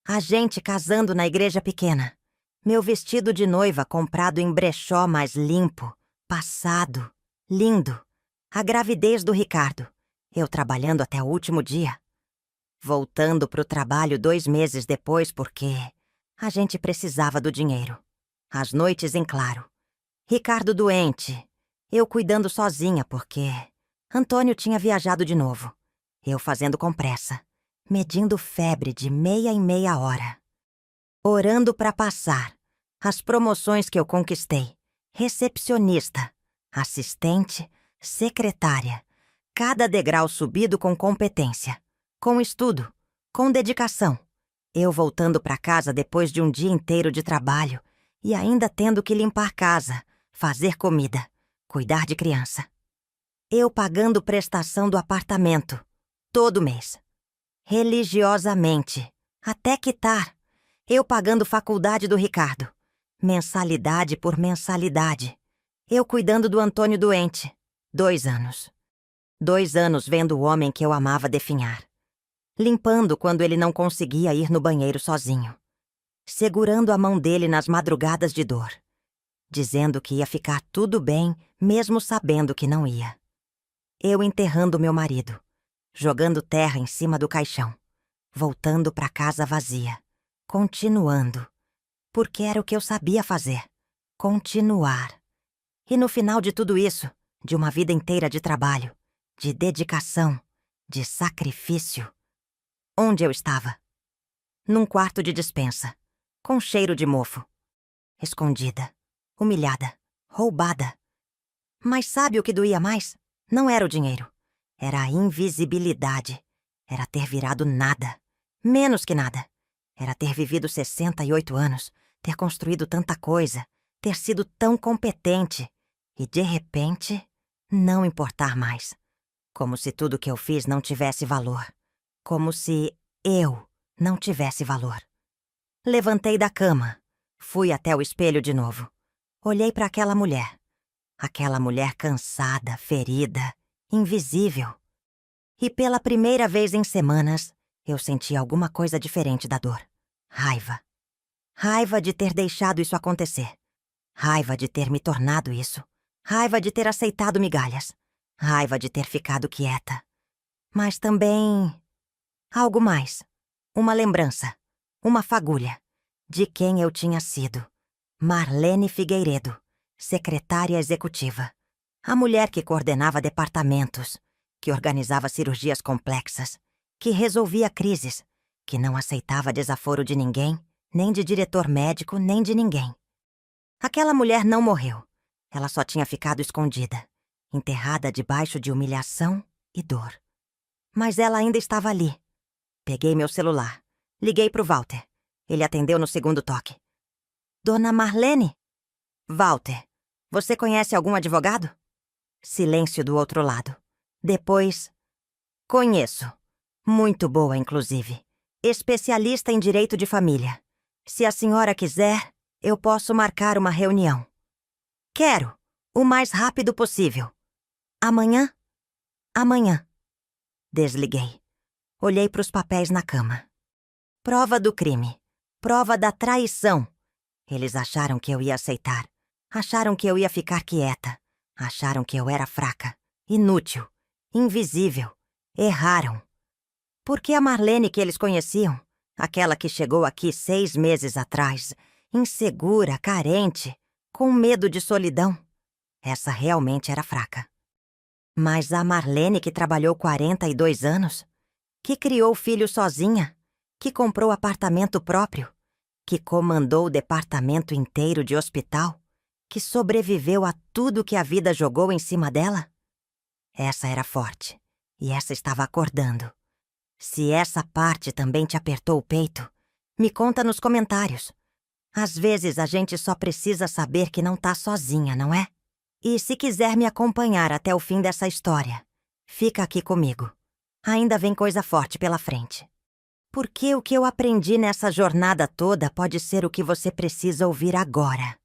A gente casando na igreja pequena. Meu vestido de noiva comprado em brechó mais limpo. Passado. Lindo. A gravidez do Ricardo. Eu trabalhando até o último dia. Voltando pro trabalho 2 meses depois porque a gente precisava do dinheiro. As noites em claro. Ricardo doente. Eu cuidando sozinha porque Antônio tinha viajado de novo. Eu fazendo com pressa. Medindo febre de meia em meia hora. Orando pra passar. As promoções que eu conquistei. Recepcionista. Assistente. Secretária. Cada degrau subido com competência. Com estudo. Com dedicação. Eu voltando pra casa depois de um dia inteiro de trabalho. E ainda tendo que limpar casa. Fazer comida. Cuidar de criança. Eu pagando prestação do apartamento. Todo mês. Religiosamente. Até quitar. Eu pagando faculdade do Ricardo. Mensalidade por mensalidade. Eu cuidando do Antônio doente. 2 anos. 2 anos vendo o homem que eu amava definhar. Limpando quando ele não conseguia ir no banheiro sozinho. Segurando a mão dele nas madrugadas de dor. Dizendo que ia ficar tudo bem, mesmo sabendo que não ia. Eu enterrando meu marido. Jogando terra em cima do caixão. Voltando pra casa vazia. Continuando. Porque era o que eu sabia fazer. Continuar. E no final de tudo isso, de uma vida inteira de trabalho, de dedicação, de sacrifício, onde eu estava? Num quarto de despensa, com cheiro de mofo. Escondida, humilhada, roubada. Mas sabe o que doía mais? Não era o dinheiro. Era a invisibilidade. Era ter virado nada. Menos que nada. Era ter vivido 68 anos, ter construído tanta coisa, ter sido tão competente e, de repente, não importar mais. Como se tudo que eu fiz não tivesse valor. Como se eu não tivesse valor. Levantei da cama. Fui até o espelho de novo. Olhei para aquela mulher. Aquela mulher cansada, ferida, invisível. E pela primeira vez em semanas, eu senti alguma coisa diferente da dor. Raiva. Raiva de ter deixado isso acontecer. Raiva de ter me tornado isso. Raiva de ter aceitado migalhas. Raiva de ter ficado quieta. Mas também algo mais. Uma lembrança. Uma fagulha. De quem eu tinha sido. Marlene Figueiredo. Secretária executiva. A mulher que coordenava departamentos. Que organizava cirurgias complexas. Que resolvia crises. Que não aceitava desaforo de ninguém. Nem de diretor médico, nem de ninguém. Aquela mulher não morreu. Ela só tinha ficado escondida. Enterrada debaixo de humilhação e dor. Mas ela ainda estava ali. Peguei meu celular. Liguei pro Walter. Ele atendeu no segundo toque. Dona Marlene? Walter, você conhece algum advogado? Silêncio do outro lado. Depois... Conheço. Muito boa, inclusive. Especialista em direito de família. Se a senhora quiser, eu posso marcar uma reunião. Quero. O mais rápido possível. Amanhã? Amanhã. Desliguei. Olhei para os papéis na cama. Prova do crime. Prova da traição. Eles acharam que eu ia aceitar. Acharam que eu ia ficar quieta. Acharam que eu era fraca, inútil, invisível. Erraram. Porque a Marlene que eles conheciam, aquela que chegou aqui 6 meses atrás, insegura, carente, com medo de solidão, essa realmente era fraca. Mas a Marlene que trabalhou 42 anos, que criou filho sozinha, que comprou apartamento próprio, que comandou o departamento inteiro de hospital, que sobreviveu a tudo que a vida jogou em cima dela? Essa era forte, e essa estava acordando. Se essa parte também te apertou o peito, me conta nos comentários. Às vezes a gente só precisa saber que não tá sozinha, não é? E se quiser me acompanhar até o fim dessa história, fica aqui comigo. Ainda vem coisa forte pela frente. Porque o que eu aprendi nessa jornada toda pode ser o que você precisa ouvir agora.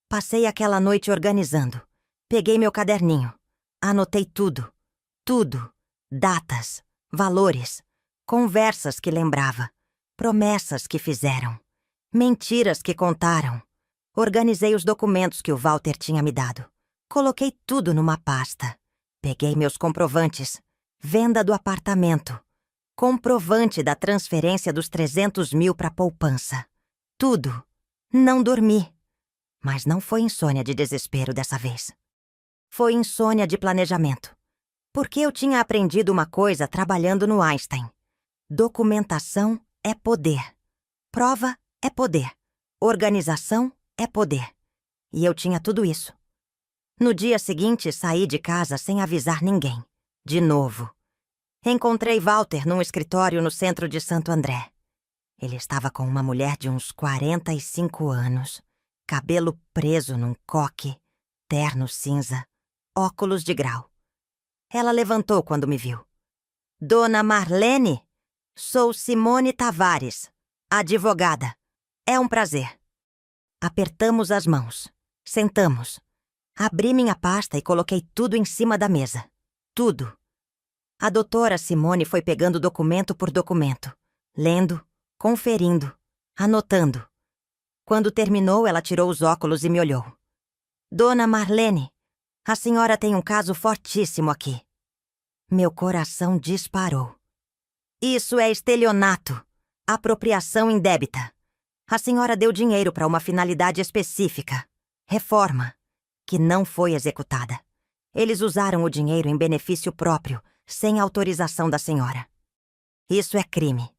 Passei aquela noite organizando. Peguei meu caderninho. Anotei tudo. Tudo. Datas, valores, conversas que lembrava, promessas que fizeram, mentiras que contaram. Organizei os documentos que o Walter tinha me dado. Coloquei tudo numa pasta. Peguei meus comprovantes. Venda do apartamento. Comprovante da transferência dos 300 mil para a poupança. Tudo. Não dormi. Mas não foi insônia de desespero dessa vez. Foi insônia de planejamento. Porque eu tinha aprendido uma coisa trabalhando no Einstein. Documentação é poder. Prova é poder. Organização é poder. E eu tinha tudo isso. No dia seguinte, saí de casa sem avisar ninguém. De novo. Encontrei Walter num escritório no centro de Santo André. Ele estava com uma mulher de uns 45 anos. Cabelo preso num coque, terno cinza, óculos de grau. Ela levantou quando me viu. Dona Marlene? Sou Simone Tavares, advogada. É um prazer. Apertamos as mãos. Sentamos. Abri minha pasta e coloquei tudo em cima da mesa. Tudo. A doutora Simone foi pegando documento por documento, lendo, conferindo, anotando. Quando terminou, ela tirou os óculos e me olhou. Dona Marlene, a senhora tem um caso fortíssimo aqui. Meu coração disparou. Isso é estelionato, apropriação indébita. A senhora deu dinheiro para uma finalidade específica, reforma, que não foi executada. Eles usaram o dinheiro em benefício próprio, sem autorização da senhora. Isso é crime.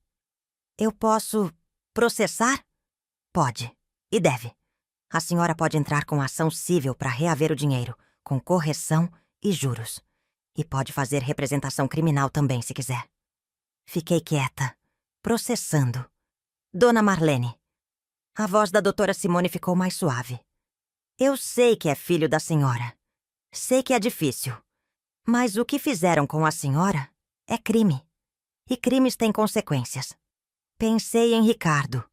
Eu posso processar? Pode. E deve. A senhora pode entrar com ação civil para reaver o dinheiro, com correção e juros. E pode fazer representação criminal também, se quiser. Fiquei quieta, processando. Dona Marlene. A voz da doutora Simone ficou mais suave. Eu sei que é filho da senhora. Sei que é difícil. Mas o que fizeram com a senhora é crime. E crimes têm consequências. Pensei em Ricardo,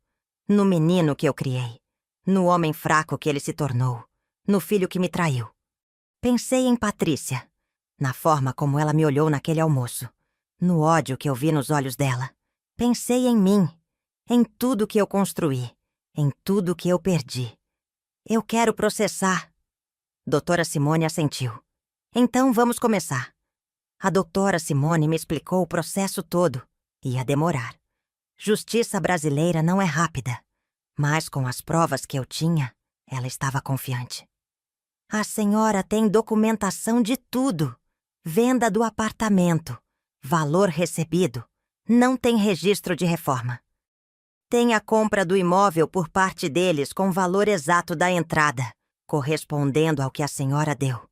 no menino que eu criei, no homem fraco que ele se tornou, no filho que me traiu. Pensei em Patrícia, na forma como ela me olhou naquele almoço, no ódio que eu vi nos olhos dela. Pensei em mim, em tudo que eu construí, em tudo que eu perdi. Eu quero processar. Doutora Simone assentiu. Então vamos começar. A doutora Simone me explicou o processo todo. Ia demorar. Justiça brasileira não é rápida, mas com as provas que eu tinha, ela estava confiante. A senhora tem documentação de tudo. Venda do apartamento, valor recebido, não tem registro de reforma. Tem a compra do imóvel por parte deles com valor exato da entrada, correspondendo ao que a senhora deu.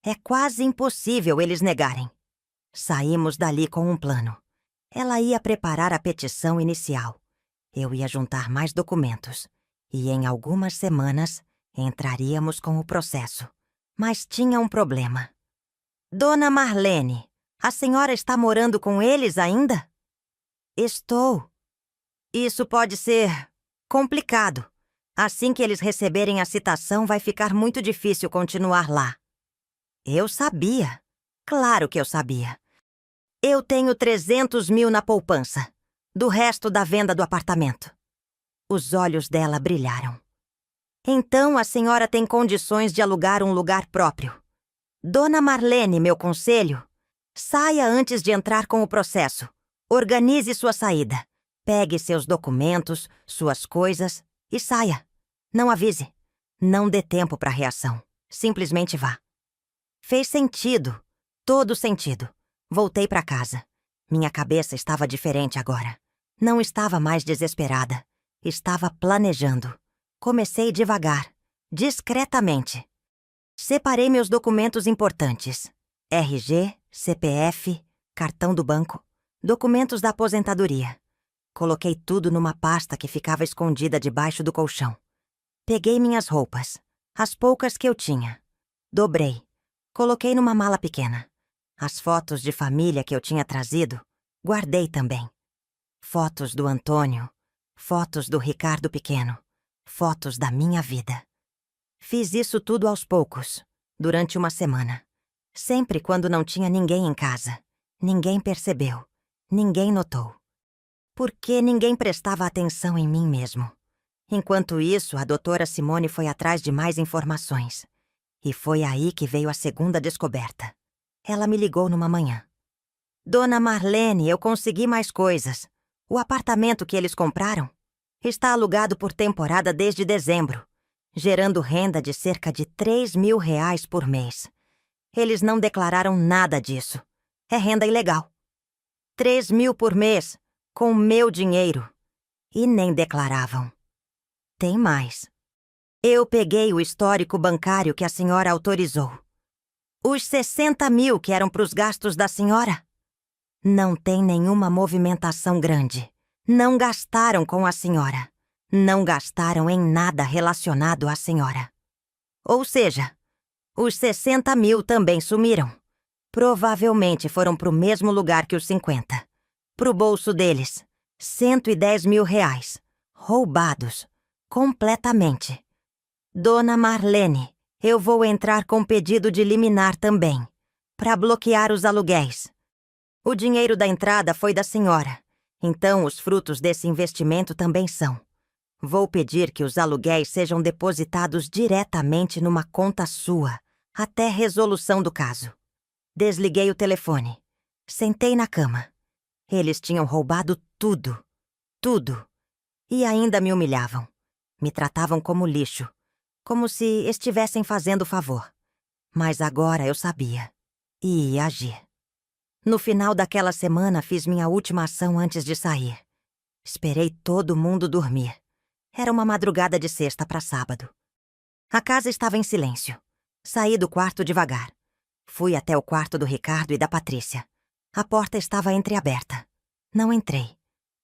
É quase impossível eles negarem. Saímos dali com um plano. Ela ia preparar a petição inicial. Eu ia juntar mais documentos. E em algumas semanas, entraríamos com o processo. Mas tinha um problema. Dona Marlene, a senhora está morando com eles ainda? Estou. Isso pode ser complicado. Assim que eles receberem a citação, vai ficar muito difícil continuar lá. Eu sabia. Claro que eu sabia. Eu tenho 300 mil na poupança, do resto da venda do apartamento. Os olhos dela brilharam. Então a senhora tem condições de alugar um lugar próprio. Dona Marlene, meu conselho, saia antes de entrar com o processo. Organize sua saída. Pegue seus documentos, suas coisas e saia. Não avise. Não dê tempo para reação. Simplesmente vá. Fez sentido. Todo sentido. Voltei para casa. Minha cabeça estava diferente agora. Não estava mais desesperada. Estava planejando. Comecei devagar, discretamente. Separei meus documentos importantes. RG, CPF, cartão do banco, documentos da aposentadoria. Coloquei tudo numa pasta que ficava escondida debaixo do colchão. Peguei minhas roupas, as poucas que eu tinha. Dobrei. Coloquei numa mala pequena. As fotos de família que eu tinha trazido, guardei também. Fotos do Antônio, fotos do Ricardo pequeno, fotos da minha vida. Fiz isso tudo aos poucos, durante uma semana. Sempre quando não tinha ninguém em casa. Ninguém percebeu. Ninguém notou. Porque ninguém prestava atenção em mim mesmo. Enquanto isso, a doutora Simone foi atrás de mais informações. E foi aí que veio a segunda descoberta. Ela me ligou numa manhã. Dona Marlene, eu consegui mais coisas. O apartamento que eles compraram está alugado por temporada desde dezembro, gerando renda de cerca de 3 mil reais por mês. Eles não declararam nada disso. É renda ilegal. 3 mil por mês, com meu dinheiro. E nem declaravam. Tem mais. Eu peguei o histórico bancário que a senhora autorizou. Os 60 mil que eram para os gastos da senhora. Não tem nenhuma movimentação grande. Não gastaram com a senhora. Não gastaram em nada relacionado à senhora. Ou seja, os 60 mil também sumiram. Provavelmente foram para o mesmo lugar que os 50. Para o bolso deles. 110 mil reais. Roubados. Completamente. Dona Marlene, eu vou entrar com pedido de liminar também, para bloquear os aluguéis. O dinheiro da entrada foi da senhora, então os frutos desse investimento também são. Vou pedir que os aluguéis sejam depositados diretamente numa conta sua, até resolução do caso. Desliguei o telefone. Sentei na cama. Eles tinham roubado tudo. Tudo. E ainda me humilhavam. Me tratavam como lixo. Como se estivessem fazendo favor. Mas agora eu sabia. E ia agir. No final daquela semana, fiz minha última ação antes de sair. Esperei todo mundo dormir. Era uma madrugada de sexta para sábado. A casa estava em silêncio. Saí do quarto devagar. Fui até o quarto do Ricardo e da Patrícia. A porta estava entreaberta. Não entrei.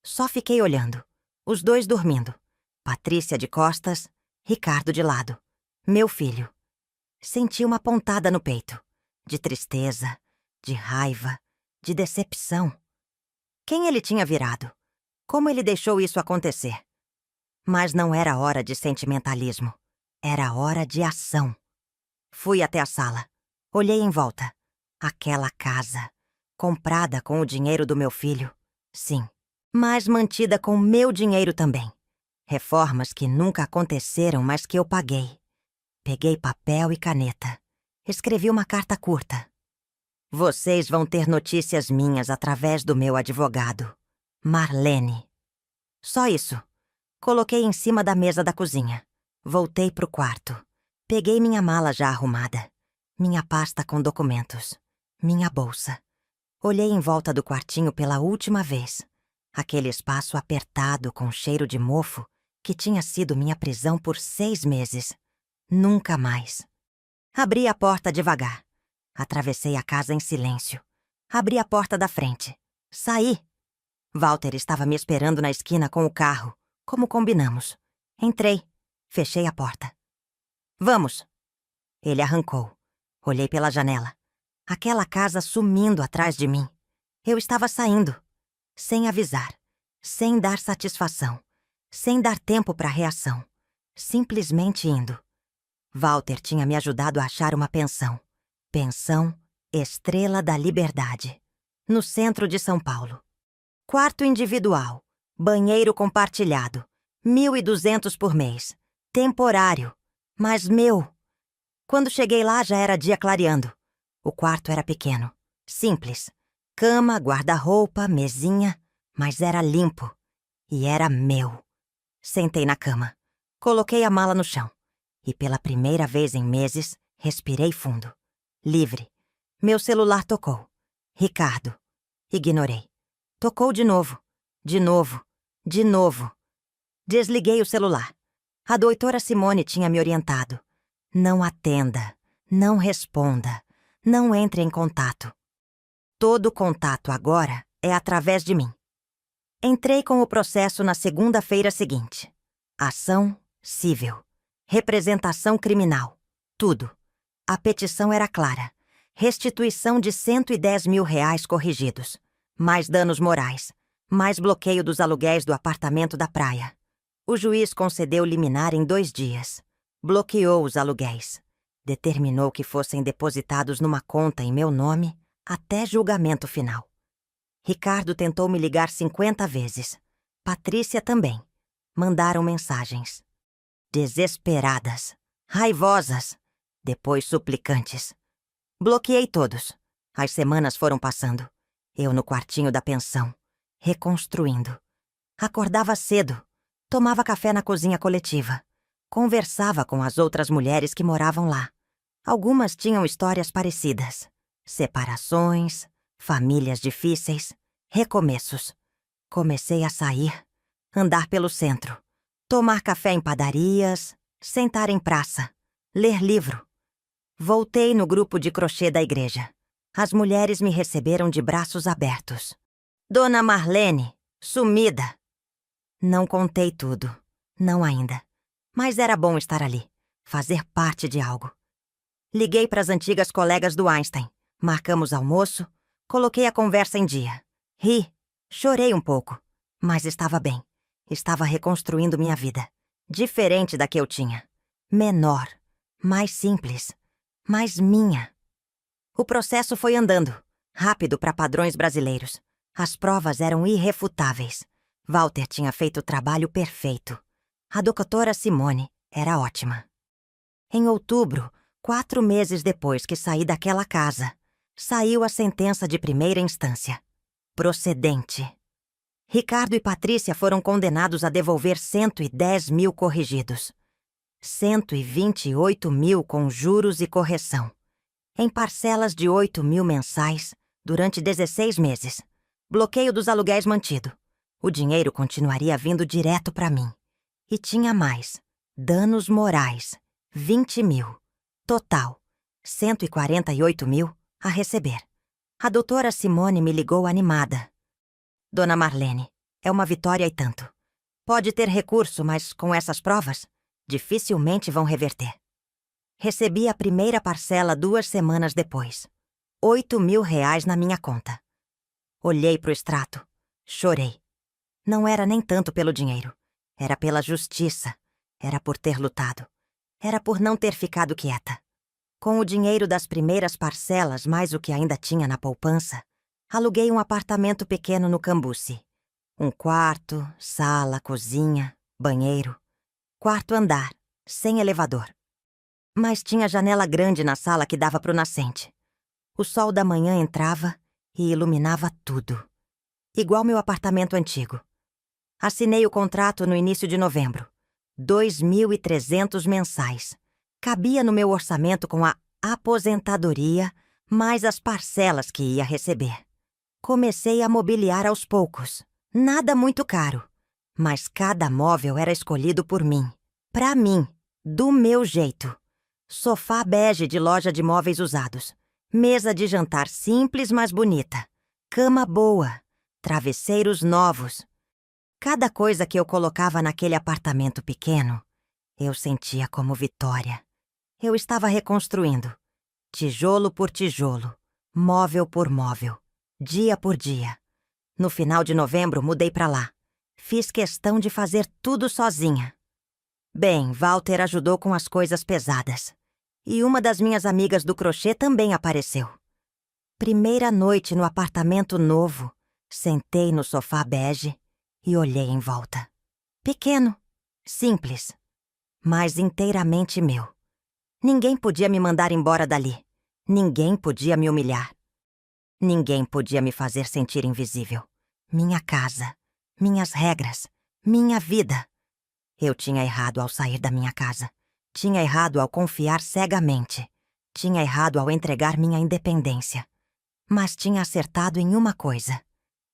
Só fiquei olhando. Os dois dormindo. Patrícia de costas, Ricardo de lado. Meu filho. Senti uma pontada no peito. De tristeza, de raiva, de decepção. Quem ele tinha virado? Como ele deixou isso acontecer? Mas não era hora de sentimentalismo. Era hora de ação. Fui até a sala. Olhei em volta. Aquela casa. Comprada com o dinheiro do meu filho. Sim. Mas mantida com meu dinheiro também. Reformas que nunca aconteceram, mas que eu paguei. Peguei papel e caneta. Escrevi uma carta curta. Vocês vão ter notícias minhas através do meu advogado. Marlene. Só isso. Coloquei em cima da mesa da cozinha. Voltei pro quarto. Peguei minha mala já arrumada. Minha pasta com documentos. Minha bolsa. Olhei em volta do quartinho pela última vez. Aquele espaço apertado com cheiro de mofo que tinha sido minha prisão por 6 meses. Nunca mais. Abri a porta devagar. Atravessei a casa em silêncio. Abri a porta da frente. Saí. Walter estava me esperando na esquina com o carro, como combinamos. Entrei. Fechei a porta. Vamos. Ele arrancou. Olhei pela janela. Aquela casa sumindo atrás de mim. Eu estava saindo. Sem avisar. Sem dar satisfação. Sem dar tempo para reação. Simplesmente indo. Walter tinha me ajudado a achar uma pensão. Pensão Estrela da Liberdade, no centro de São Paulo. Quarto individual, banheiro compartilhado, 1.200 por mês. Temporário, mas meu. Quando cheguei lá já era dia clareando. O quarto era pequeno, simples. Cama, guarda-roupa, mesinha, mas era limpo. E era meu. Sentei na cama, coloquei a mala no chão. E pela primeira vez em meses, respirei fundo. Livre. Meu celular tocou. Ricardo. Ignorei. Tocou de novo. De novo. De novo. Desliguei o celular. A doutora Simone tinha me orientado. Não atenda. Não responda. Não entre em contato. Todo contato agora é através de mim. Entrei com o processo na segunda-feira seguinte. Ação civil. Representação criminal. Tudo. A petição era clara. Restituição de R$110 mil corrigidos. Mais danos morais. Mais bloqueio dos aluguéis do apartamento da praia. O juiz concedeu liminar em 2 dias. Bloqueou os aluguéis. Determinou que fossem depositados numa conta em meu nome até julgamento final. Ricardo tentou me ligar 50 vezes. Patrícia também. Mandaram mensagens. Desesperadas. Raivosas. Depois suplicantes. Bloqueei todos. As semanas foram passando. Eu no quartinho da pensão. Reconstruindo. Acordava cedo. Tomava café na cozinha coletiva. Conversava com as outras mulheres que moravam lá. Algumas tinham histórias parecidas. Separações, famílias difíceis, recomeços. Comecei a sair, andar pelo centro, tomar café em padarias, sentar em praça, ler livro. Voltei no grupo de crochê da igreja. As mulheres me receberam de braços abertos. Dona Marlene, sumida. Não contei tudo, não ainda. Mas era bom estar ali, fazer parte de algo. Liguei para as antigas colegas do Einstein. Marcamos almoço, coloquei a conversa em dia. Ri, chorei um pouco, mas estava bem. Estava reconstruindo minha vida, diferente da que eu tinha. Menor, mais simples, mais minha. O processo foi andando, rápido para padrões brasileiros. As provas eram irrefutáveis. Walter tinha feito o trabalho perfeito. A doutora Simone era ótima. Em outubro, 4 meses depois que saí daquela casa, saiu a sentença de primeira instância. Procedente. Ricardo e Patrícia foram condenados a devolver 110 mil corrigidos. 128 mil com juros e correção. Em parcelas de 8 mil mensais, durante 16 meses. Bloqueio dos aluguéis mantido. O dinheiro continuaria vindo direto para mim. E tinha mais. Danos morais. 20 mil. Total. 148 mil a receber. A doutora Simone me ligou animada. Dona Marlene, é uma vitória e tanto. Pode ter recurso, mas com essas provas, dificilmente vão reverter. Recebi a primeira parcela 2 semanas depois. 8 mil na minha conta. Olhei pro extrato. Chorei. Não era nem tanto pelo dinheiro. Era pela justiça. Era por ter lutado. Era por não ter ficado quieta. Com o dinheiro das primeiras parcelas, mais o que ainda tinha na poupança, aluguei um apartamento pequeno no Cambuci. Um quarto, sala, cozinha, banheiro. 4º andar, sem elevador. Mas tinha janela grande na sala que dava pro nascente. O sol da manhã entrava e iluminava tudo. Igual meu apartamento antigo. Assinei o contrato no início de novembro. 2.300 mensais. Cabia no meu orçamento com a aposentadoria, mais as parcelas que ia receber. Comecei a mobiliar aos poucos. Nada muito caro. Mas cada móvel era escolhido por mim. Pra mim. Do meu jeito. Sofá bege de loja de móveis usados. Mesa de jantar simples, mas bonita. Cama boa. Travesseiros novos. Cada coisa que eu colocava naquele apartamento pequeno, eu sentia como vitória. Eu estava reconstruindo. Tijolo por tijolo. Móvel por móvel. Dia por dia. No final de novembro, mudei para lá. Fiz questão de fazer tudo sozinha. Bem, Walter ajudou com as coisas pesadas. E uma das minhas amigas do crochê também apareceu. Primeira noite no apartamento novo, sentei no sofá bege e olhei em volta. Pequeno, simples, mas inteiramente meu. Ninguém podia me mandar embora dali. Ninguém podia me humilhar. Ninguém podia me fazer sentir invisível. Minha casa, minhas regras, minha vida. Eu tinha errado ao sair da minha casa. Tinha errado ao confiar cegamente. Tinha errado ao entregar minha independência. Mas tinha acertado em uma coisa.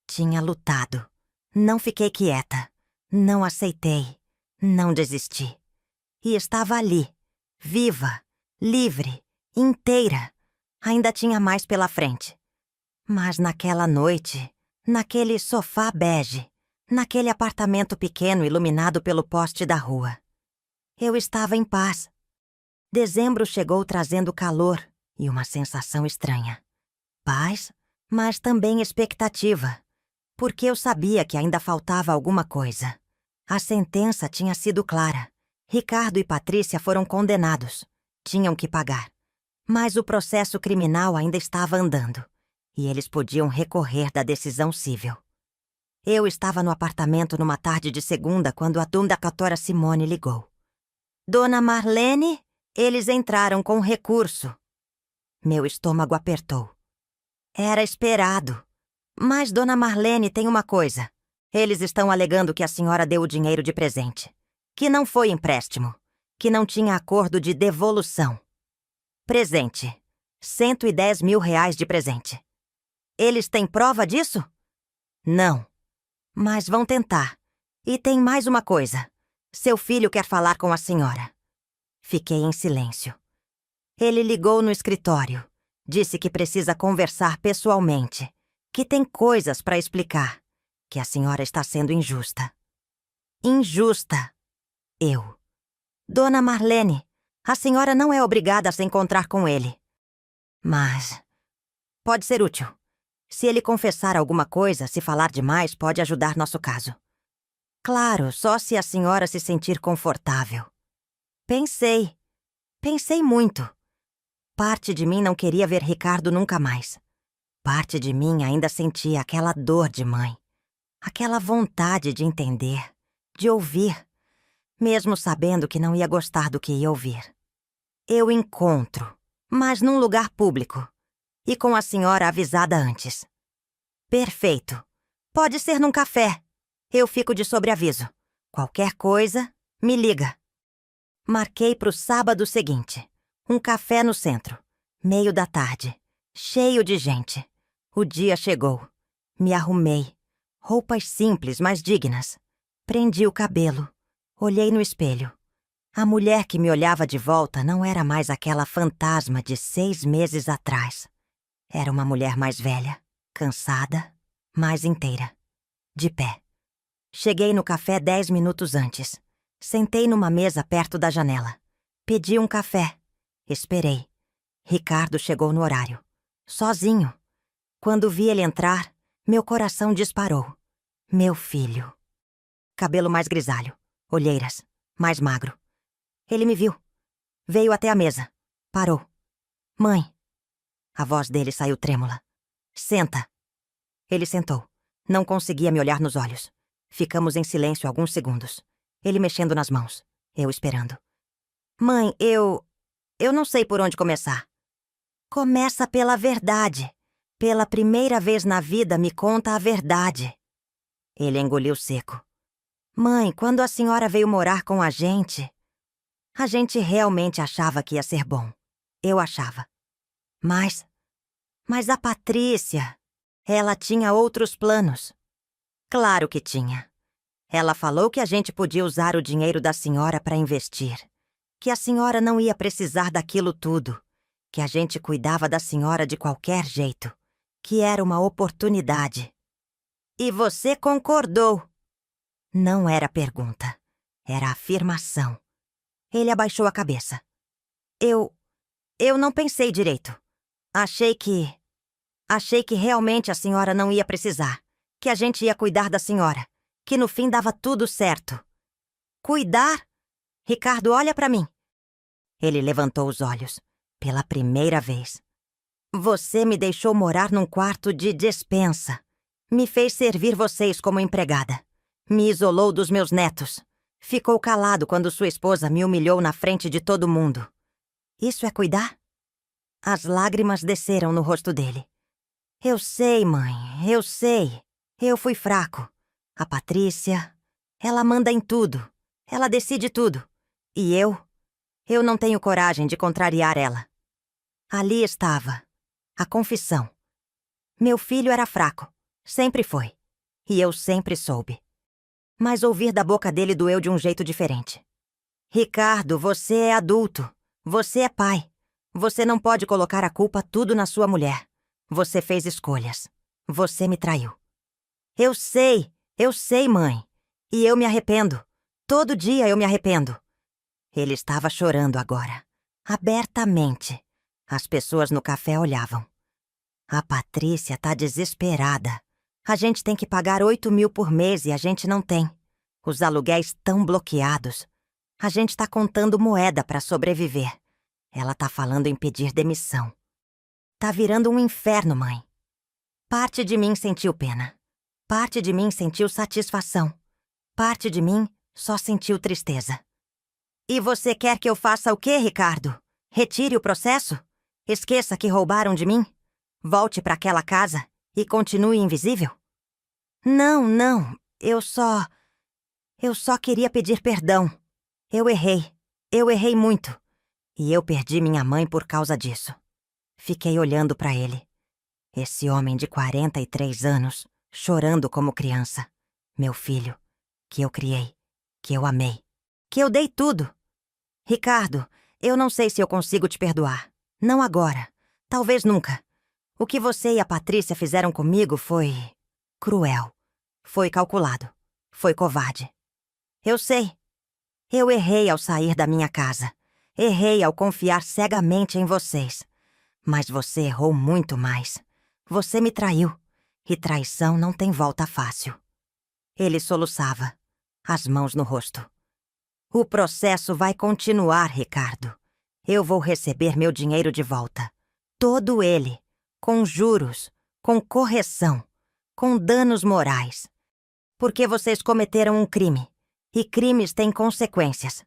Tinha lutado. Não fiquei quieta. Não aceitei. Não desisti. E estava ali, viva, livre, inteira. Ainda tinha mais pela frente. Mas naquela noite, naquele sofá bege, naquele apartamento pequeno iluminado pelo poste da rua, eu estava em paz. Dezembro chegou trazendo calor e uma sensação estranha. Paz, mas também expectativa, porque eu sabia que ainda faltava alguma coisa. A sentença tinha sido clara. Ricardo e Patrícia foram condenados. Tinham que pagar. Mas o processo criminal ainda estava andando, e eles podiam recorrer da decisão civil. Eu estava no apartamento numa tarde de segunda quando a dona Catora Simone ligou. Dona Marlene, eles entraram com recurso. Meu estômago apertou. Era esperado. Mas Dona Marlene tem uma coisa. Eles estão alegando que a senhora deu o dinheiro de presente. Que não foi empréstimo. Que não tinha acordo de devolução. Presente. 110 mil reais de presente. Eles têm prova disso? Não. Mas vão tentar. E tem mais uma coisa. Seu filho quer falar com a senhora. Fiquei em silêncio. Ele ligou no escritório. Disse que precisa conversar pessoalmente. Que tem coisas para explicar. Que a senhora está sendo injusta. Injusta. Eu. Dona Marlene, a senhora não é obrigada a se encontrar com ele. Mas pode ser útil. Se ele confessar alguma coisa, se falar demais, pode ajudar nosso caso. Claro, só se a senhora se sentir confortável. Pensei. Pensei muito. Parte de mim não queria ver Ricardo nunca mais. Parte de mim ainda sentia aquela dor de mãe. Aquela vontade de entender, de ouvir, mesmo sabendo que não ia gostar do que ia ouvir. Eu encontro, mas num lugar público. E com a senhora avisada antes. Perfeito. Pode ser num café. Eu fico de sobreaviso. Qualquer coisa, me liga. Marquei pro sábado seguinte. Um café no centro. Meio da tarde. Cheio de gente. O dia chegou. Me arrumei. Roupas simples, mas dignas. Prendi o cabelo. Olhei no espelho. A mulher que me olhava de volta não era mais aquela fantasma de 6 meses atrás. Era uma mulher mais velha, cansada, mais inteira. De pé. Cheguei no café 10 minutos antes. Sentei numa mesa perto da janela. Pedi um café. Esperei. Ricardo chegou no horário. Sozinho. Quando vi ele entrar, meu coração disparou. Meu filho. Cabelo mais grisalho. Olheiras. Mais magro. Ele me viu. Veio até a mesa. Parou. Mãe. A voz dele saiu trêmula. Senta. Ele sentou. Não conseguia me olhar nos olhos. Ficamos em silêncio alguns segundos. Ele mexendo nas mãos. Eu esperando. Mãe, eu não sei por onde começar. Começa pela verdade. Pela primeira vez na vida, me conta a verdade. Ele engoliu seco. Mãe, quando a senhora veio morar com a gente realmente achava que ia ser bom. Eu achava. Mas a Patrícia, ela tinha outros planos. Claro que tinha. Ela falou que a gente podia usar o dinheiro da senhora para investir. Que a senhora não ia precisar daquilo tudo. Que a gente cuidava da senhora de qualquer jeito. Que era uma oportunidade. E você concordou. Não era pergunta. Era afirmação. Ele abaixou a cabeça. Eu não pensei direito. Achei que realmente a senhora não ia precisar. Que a gente ia cuidar da senhora. Que no fim dava tudo certo. Cuidar? Ricardo, olha pra mim. Ele levantou os olhos. Pela primeira vez. Você me deixou morar num quarto de despensa. Me fez servir vocês como empregada. Me isolou dos meus netos. Ficou calado quando sua esposa me humilhou na frente de todo mundo. Isso é cuidar? As lágrimas desceram no rosto dele. Eu sei, mãe, eu sei. Eu fui fraco. A Patrícia, ela manda em tudo. Ela decide tudo. E eu não tenho coragem de contrariar ela. Ali estava. A confissão. Meu filho era fraco. Sempre foi. E eu sempre soube. Mas ouvir da boca dele doeu de um jeito diferente. Ricardo, você é adulto. Você é pai. Você não pode colocar a culpa tudo na sua mulher. Você fez escolhas. Você me traiu. Eu sei, mãe. E eu me arrependo. Todo dia eu me arrependo. Ele estava chorando agora. Abertamente. As pessoas no café olhavam. A Patrícia tá desesperada. A gente tem que pagar 8.000 por mês e a gente não tem. Os aluguéis estão bloqueados. A gente tá contando moeda para sobreviver. Ela tá falando em pedir demissão. Tá virando um inferno, mãe. Parte de mim sentiu pena. Parte de mim sentiu satisfação. Parte de mim só sentiu tristeza. E você quer que eu faça o quê, Ricardo? Retire o processo? Esqueça que roubaram de mim? Volte para aquela casa e continue invisível? Não. Eu só queria pedir perdão. Eu errei muito. E eu perdi minha mãe por causa disso. Fiquei olhando para ele. Esse homem de 43 anos, chorando como criança. Meu filho, que eu criei, que eu amei, que eu dei tudo. Ricardo, eu não sei se eu consigo te perdoar. Não agora. Talvez nunca. O que você e a Patrícia fizeram comigo foi cruel. Foi calculado. Foi covarde. Eu sei. Eu errei ao sair da minha casa. Errei ao confiar cegamente em vocês. Mas você errou muito mais. Você me traiu. E traição não tem volta fácil. Ele soluçava, as mãos no rosto. O processo vai continuar, Ricardo. Eu vou receber meu dinheiro de volta. Todo ele. Com juros, com correção, com danos morais. Porque vocês cometeram um crime. E crimes têm consequências.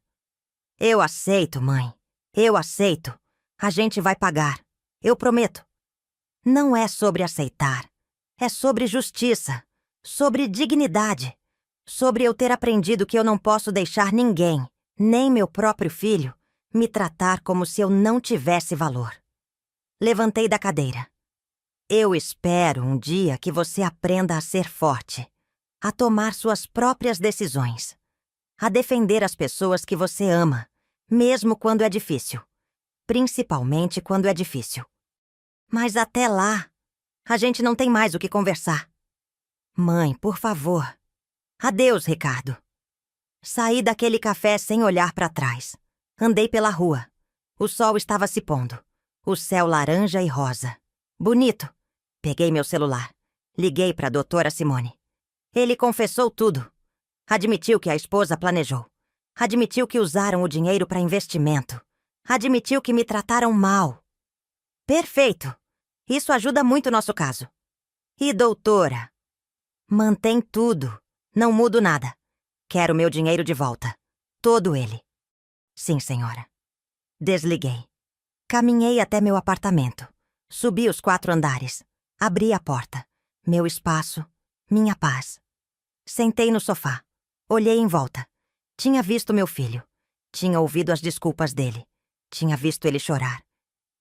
Eu aceito, mãe. Eu aceito. A gente vai pagar. Eu prometo. Não é sobre aceitar. É sobre justiça. Sobre dignidade. Sobre eu ter aprendido que eu não posso deixar ninguém, nem meu próprio filho, me tratar como se eu não tivesse valor. Levantei da cadeira. Eu espero um dia que você aprenda a ser forte, a tomar suas próprias decisões, a defender as pessoas que você ama, mesmo quando é difícil, principalmente quando é difícil. Mas até lá, a gente não tem mais o que conversar. Mãe, por favor. Adeus, Ricardo. Saí daquele café sem olhar para trás. Andei pela rua. O sol estava se pondo. O céu laranja e rosa. Bonito. Peguei meu celular. Liguei para a doutora Simone. Ele confessou tudo. Admitiu que a esposa planejou. Admitiu que usaram o dinheiro para investimento. Admitiu que me trataram mal. Perfeito. Isso ajuda muito o nosso caso. E doutora? Mantém tudo. Não mudo nada. Quero meu dinheiro de volta. Todo ele. Sim, senhora. Desliguei. Caminhei até meu apartamento. Subi os 4 andares. Abri a porta. Meu espaço. Minha paz. Sentei no sofá. Olhei em volta. Tinha visto meu filho. Tinha ouvido as desculpas dele. Tinha visto ele chorar.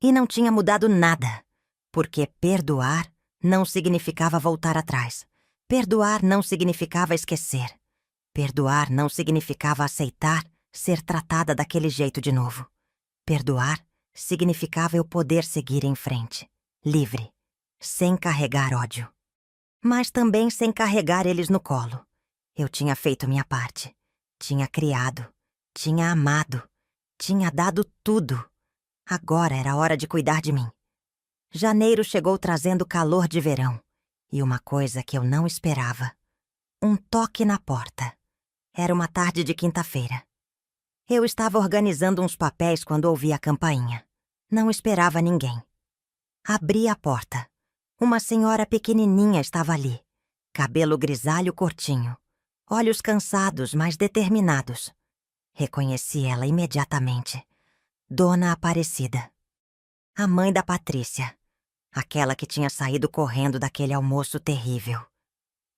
E não tinha mudado nada. Porque perdoar não significava voltar atrás. Perdoar não significava esquecer. Perdoar não significava aceitar ser tratada daquele jeito de novo. Perdoar significava eu poder seguir em frente, livre, sem carregar ódio. Mas também sem carregar eles no colo. Eu tinha feito minha parte. Tinha criado. Tinha amado. Tinha dado tudo. Agora era hora de cuidar de mim. Janeiro chegou trazendo calor de verão. E uma coisa que eu não esperava. Um toque na porta. Era uma tarde de quinta-feira. Eu estava organizando uns papéis quando ouvi a campainha. Não esperava ninguém. Abri a porta. Uma senhora pequenininha estava ali. Cabelo grisalho curtinho. Olhos cansados, mas determinados. Reconheci ela imediatamente. Dona Aparecida. A mãe da Patrícia. Aquela que tinha saído correndo daquele almoço terrível.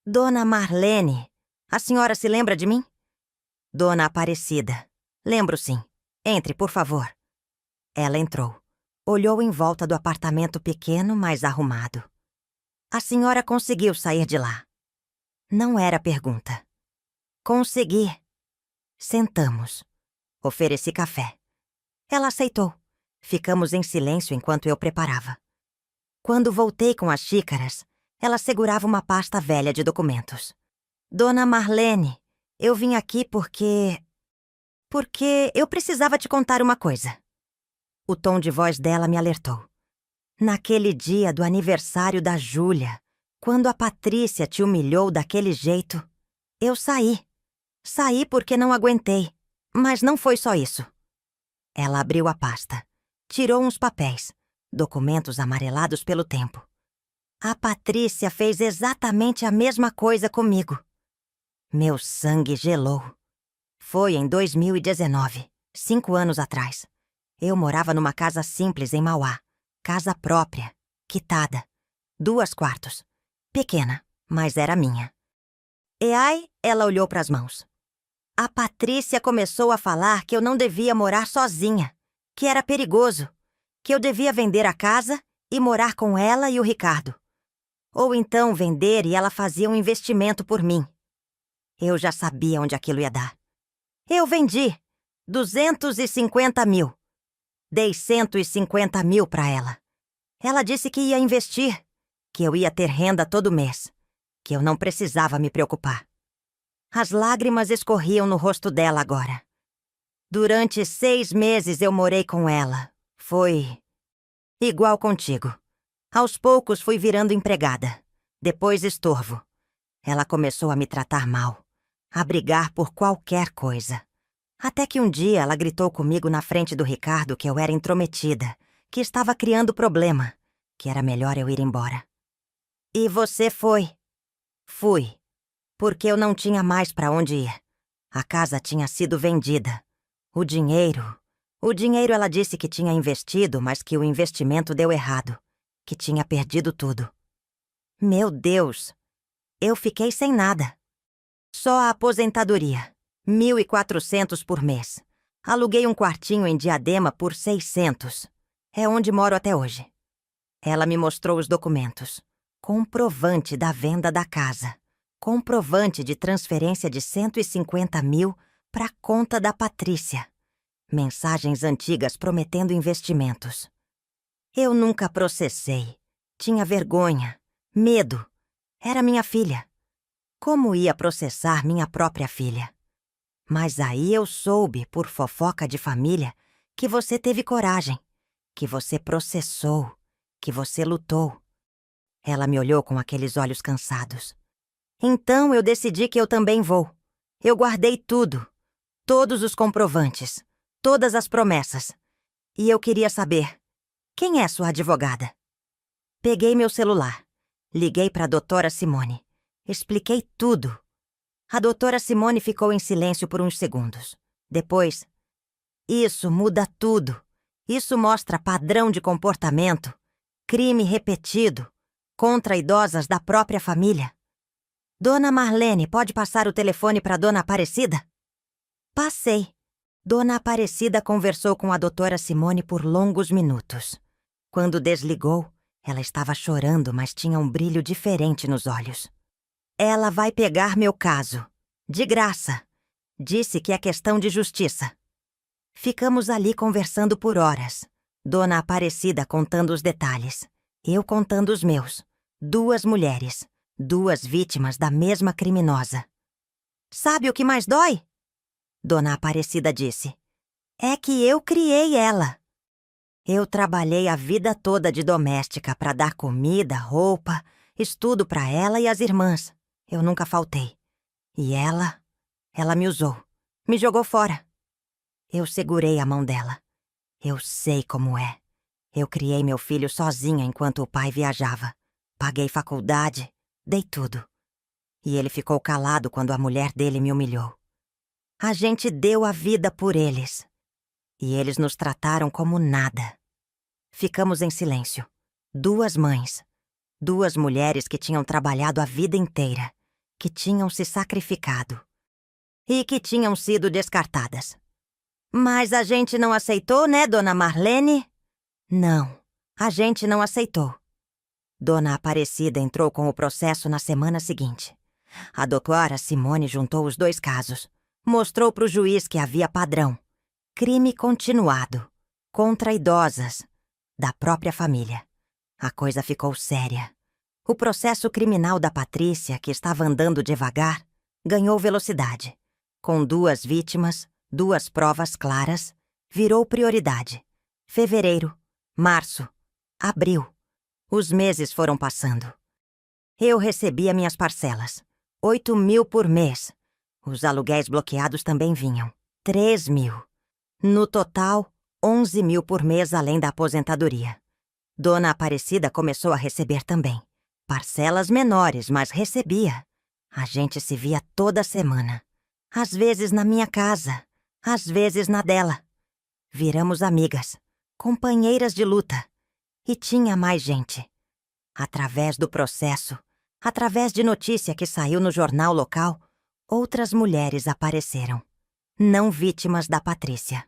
Dona Marlene, a senhora se lembra de mim? Dona Aparecida. Lembro sim. Entre, por favor. Ela entrou. Olhou em volta do apartamento pequeno, mas arrumado. A senhora conseguiu sair de lá? Não era pergunta. Consegui. Sentamos. Ofereci café. Ela aceitou. Ficamos em silêncio enquanto eu preparava. Quando voltei com as xícaras, ela segurava uma pasta velha de documentos. Dona Marlene, eu vim aqui porque eu precisava te contar uma coisa. O tom de voz dela me alertou. Naquele dia do aniversário da Júlia, quando a Patrícia te humilhou daquele jeito, eu saí. Saí porque não aguentei, mas não foi só isso. Ela abriu a pasta, tirou uns papéis, documentos amarelados pelo tempo. A Patrícia fez exatamente a mesma coisa comigo. Meu sangue gelou. Foi em 2019, 5 anos atrás. Eu morava numa casa simples em Mauá. Casa própria, quitada. 2 quartos. Pequena, mas era minha. E aí, ela olhou para as mãos. A Patrícia começou a falar que eu não devia morar sozinha, que era perigoso, que eu devia vender a casa e morar com ela e o Ricardo. Ou então vender e ela fazia um investimento por mim. Eu já sabia onde aquilo ia dar. Eu vendi 250 mil. Dei 150 mil para ela. Ela disse que ia investir, que eu ia ter renda todo mês, que eu não precisava me preocupar. As lágrimas escorriam no rosto dela agora. Durante 6 meses eu morei com ela. Foi igual contigo. Aos poucos fui virando empregada. Depois estorvo. Ela começou a me tratar mal, a brigar por qualquer coisa. Até que um dia ela gritou comigo na frente do Ricardo que eu era intrometida, que estava criando problema, que era melhor eu ir embora. E você foi? Fui. Porque eu não tinha mais para onde ir. A casa tinha sido vendida. O dinheiro ela disse que tinha investido, mas que o investimento deu errado, que tinha perdido tudo. Meu Deus! Eu fiquei sem nada. Só a aposentadoria, 1.400 por mês. Aluguei um quartinho em Diadema por 600. É onde moro até hoje. Ela me mostrou os documentos. Comprovante da venda da casa. Comprovante de transferência de 150 mil para a conta da Patrícia. Mensagens antigas prometendo investimentos. Eu nunca processei. Tinha vergonha, medo. Era minha filha. Como ia processar minha própria filha? Mas aí eu soube, por fofoca de família, que você teve coragem, que você processou, que você lutou. Ela me olhou com aqueles olhos cansados. Então eu decidi que eu também vou. Eu guardei tudo, todos os comprovantes, todas as promessas. E eu queria saber, quem é sua advogada? Peguei meu celular, liguei para a doutora Simone, expliquei tudo. A doutora Simone ficou em silêncio por uns segundos. Depois, isso muda tudo. Isso mostra padrão de comportamento, crime repetido, contra idosas da própria família. Dona Marlene, pode passar o telefone para Dona Aparecida? Passei. Dona Aparecida conversou com a doutora Simone por longos minutos. Quando desligou, ela estava chorando, mas tinha um brilho diferente nos olhos. Ela vai pegar meu caso. De graça. Disse que é questão de justiça. Ficamos ali conversando por horas. Dona Aparecida contando os detalhes. Eu contando os meus. 2 mulheres. 2 vítimas da mesma criminosa. Sabe o que mais dói? Dona Aparecida disse. É que eu criei ela. Eu trabalhei a vida toda de doméstica para dar comida, roupa, estudo para ela e as irmãs. Eu nunca faltei. E ela me usou. Me jogou fora. Eu segurei a mão dela. Eu sei como é. Eu criei meu filho sozinha enquanto o pai viajava. Paguei faculdade, dei tudo. E ele ficou calado quando a mulher dele me humilhou. A gente deu a vida por eles. E eles nos trataram como nada. Ficamos em silêncio. 2 mães. 2 mulheres que tinham trabalhado a vida inteira. Que tinham se sacrificado. E que tinham sido descartadas. Mas a gente não aceitou, né, Dona Marlene? Não, a gente não aceitou. Dona Aparecida entrou com o processo na semana seguinte. A doutora Simone juntou os 2 casos. Mostrou para o juiz que havia padrão. Crime continuado. Contra idosas. Da própria família. A coisa ficou séria. O processo criminal da Patrícia, que estava andando devagar, ganhou velocidade. Com 2 vítimas, 2 provas claras, virou prioridade. Fevereiro, março, abril. Os meses foram passando. Eu recebia minhas parcelas. 8.000 por mês. Os aluguéis bloqueados também vinham. 3.000. No total, 11.000 por mês além da aposentadoria. Dona Aparecida começou a receber também. Parcelas menores, mas recebia. A gente se via toda semana. Às vezes na minha casa, às vezes na dela. Viramos amigas, companheiras de luta. E tinha mais gente. Através do processo, através de notícia que saiu no jornal local, outras mulheres apareceram. Não vítimas da Patrícia.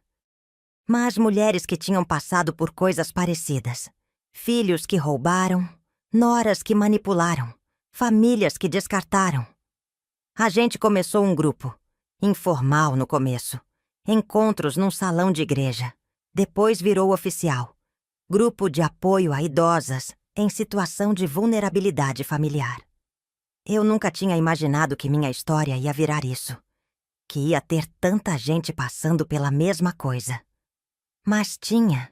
Mas mulheres que tinham passado por coisas parecidas. Filhos que roubaram, noras que manipularam, famílias que descartaram. A gente começou um grupo, informal no começo. Encontros num salão de igreja. Depois virou oficial. Grupo de apoio a idosas em situação de vulnerabilidade familiar. Eu nunca tinha imaginado que minha história ia virar isso. Que ia ter tanta gente passando pela mesma coisa. Mas tinha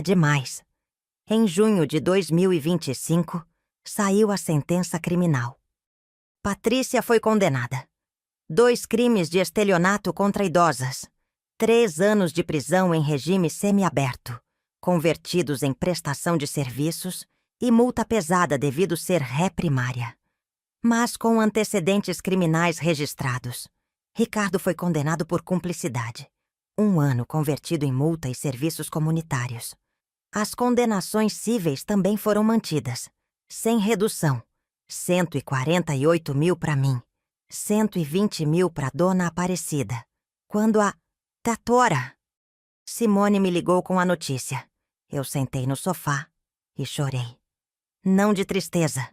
demais. Em junho de 2025, saiu a sentença criminal. Patrícia foi condenada. 2 crimes de estelionato contra idosas. 3 anos de prisão em regime semiaberto, convertidos em prestação de serviços e multa pesada devido ser ré primária. Mas com antecedentes criminais registrados. Ricardo foi condenado por cumplicidade. 1 ano convertido em multa e serviços comunitários. As condenações cíveis também foram mantidas, sem redução. 148.000 para mim, 120.000 para Dona Aparecida. Quando a Tatora Simone me ligou com a notícia. Eu sentei no sofá e chorei. Não de tristeza,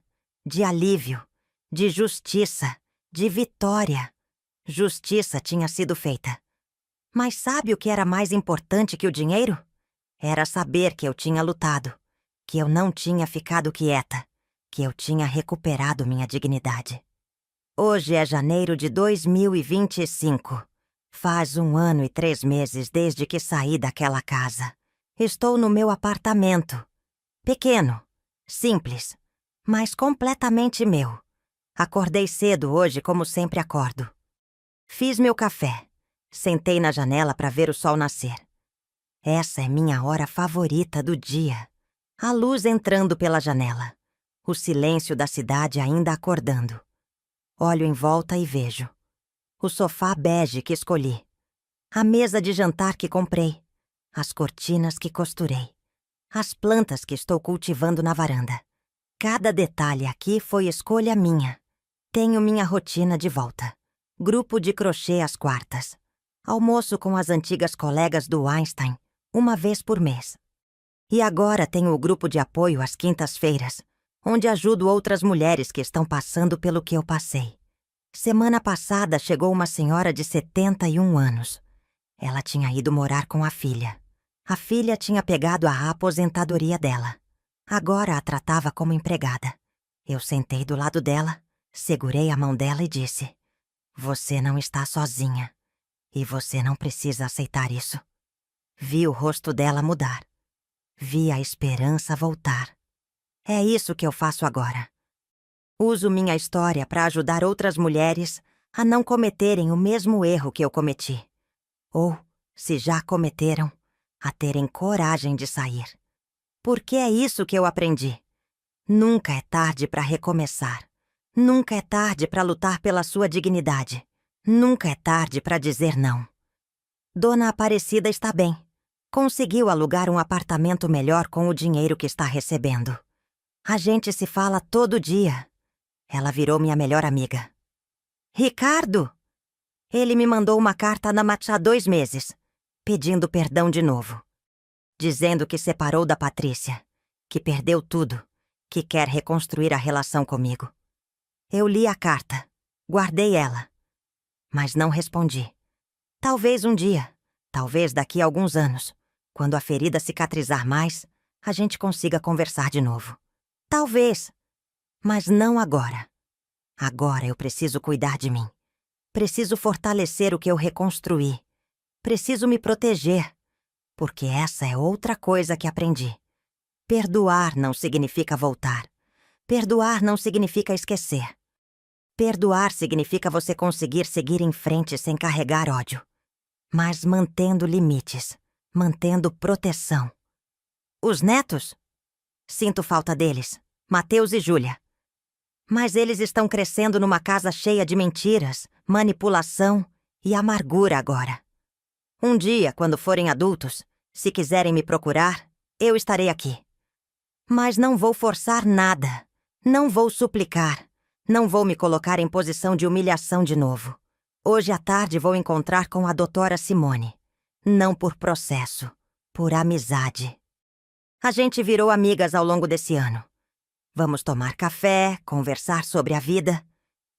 de alívio, de justiça, de vitória. Justiça tinha sido feita. Mas sabe o que era mais importante que o dinheiro? Era saber que eu tinha lutado, que eu não tinha ficado quieta, que eu tinha recuperado minha dignidade. Hoje é janeiro de 2025. Faz 1 ano e 3 meses desde que saí daquela casa. Estou no meu apartamento. Pequeno, simples, mas completamente meu. Acordei cedo hoje como sempre acordo. Fiz meu café. Sentei na janela para ver o sol nascer. Essa é minha hora favorita do dia. A luz entrando pela janela. O silêncio da cidade ainda acordando. Olho em volta e vejo. O sofá bege que escolhi. A mesa de jantar que comprei. As cortinas que costurei. As plantas que estou cultivando na varanda. Cada detalhe aqui foi escolha minha. Tenho minha rotina de volta. Grupo de crochê às quartas. Almoço com as antigas colegas do Einstein, 1 vez por mês. E agora tenho o grupo de apoio às quintas-feiras, onde ajudo outras mulheres que estão passando pelo que eu passei. Semana passada chegou uma senhora de 71 anos. Ela tinha ido morar com a filha. A filha tinha pegado a aposentadoria dela. Agora a tratava como empregada. Eu sentei do lado dela, segurei a mão dela e disse: "Você não está sozinha. E você não precisa aceitar isso." Vi o rosto dela mudar. Vi a esperança voltar. É isso que eu faço agora. Uso minha história para ajudar outras mulheres a não cometerem o mesmo erro que eu cometi. Ou, se já cometeram, a terem coragem de sair. Porque é isso que eu aprendi. Nunca é tarde para recomeçar. Nunca é tarde para lutar pela sua dignidade. Nunca é tarde para dizer não. Dona Aparecida está bem. Conseguiu alugar um apartamento melhor com o dinheiro que está recebendo. A gente se fala todo dia. Ela virou minha melhor amiga. Ricardo! Ele me mandou uma carta na Match há 2 meses, pedindo perdão de novo. Dizendo que separou da Patrícia, que perdeu tudo, que quer reconstruir a relação comigo. Eu li a carta, guardei ela, mas não respondi. Talvez um dia, talvez daqui a alguns anos, quando a ferida cicatrizar mais, a gente consiga conversar de novo. Talvez, mas não agora. Agora eu preciso cuidar de mim. Preciso fortalecer o que eu reconstruí. Preciso me proteger, porque essa é outra coisa que aprendi. Perdoar não significa voltar. Perdoar não significa esquecer. Perdoar significa você conseguir seguir em frente sem carregar ódio, mas mantendo limites, mantendo proteção. Os netos? Sinto falta deles, Mateus e Júlia. Mas eles estão crescendo numa casa cheia de mentiras, manipulação e amargura agora. Um dia, quando forem adultos, se quiserem me procurar, eu estarei aqui. Mas não vou forçar nada, não vou suplicar, não vou me colocar em posição de humilhação de novo. Hoje à tarde vou encontrar com a doutora Simone. Não por processo, por amizade. A gente virou amigas ao longo desse ano. Vamos tomar café, conversar sobre a vida.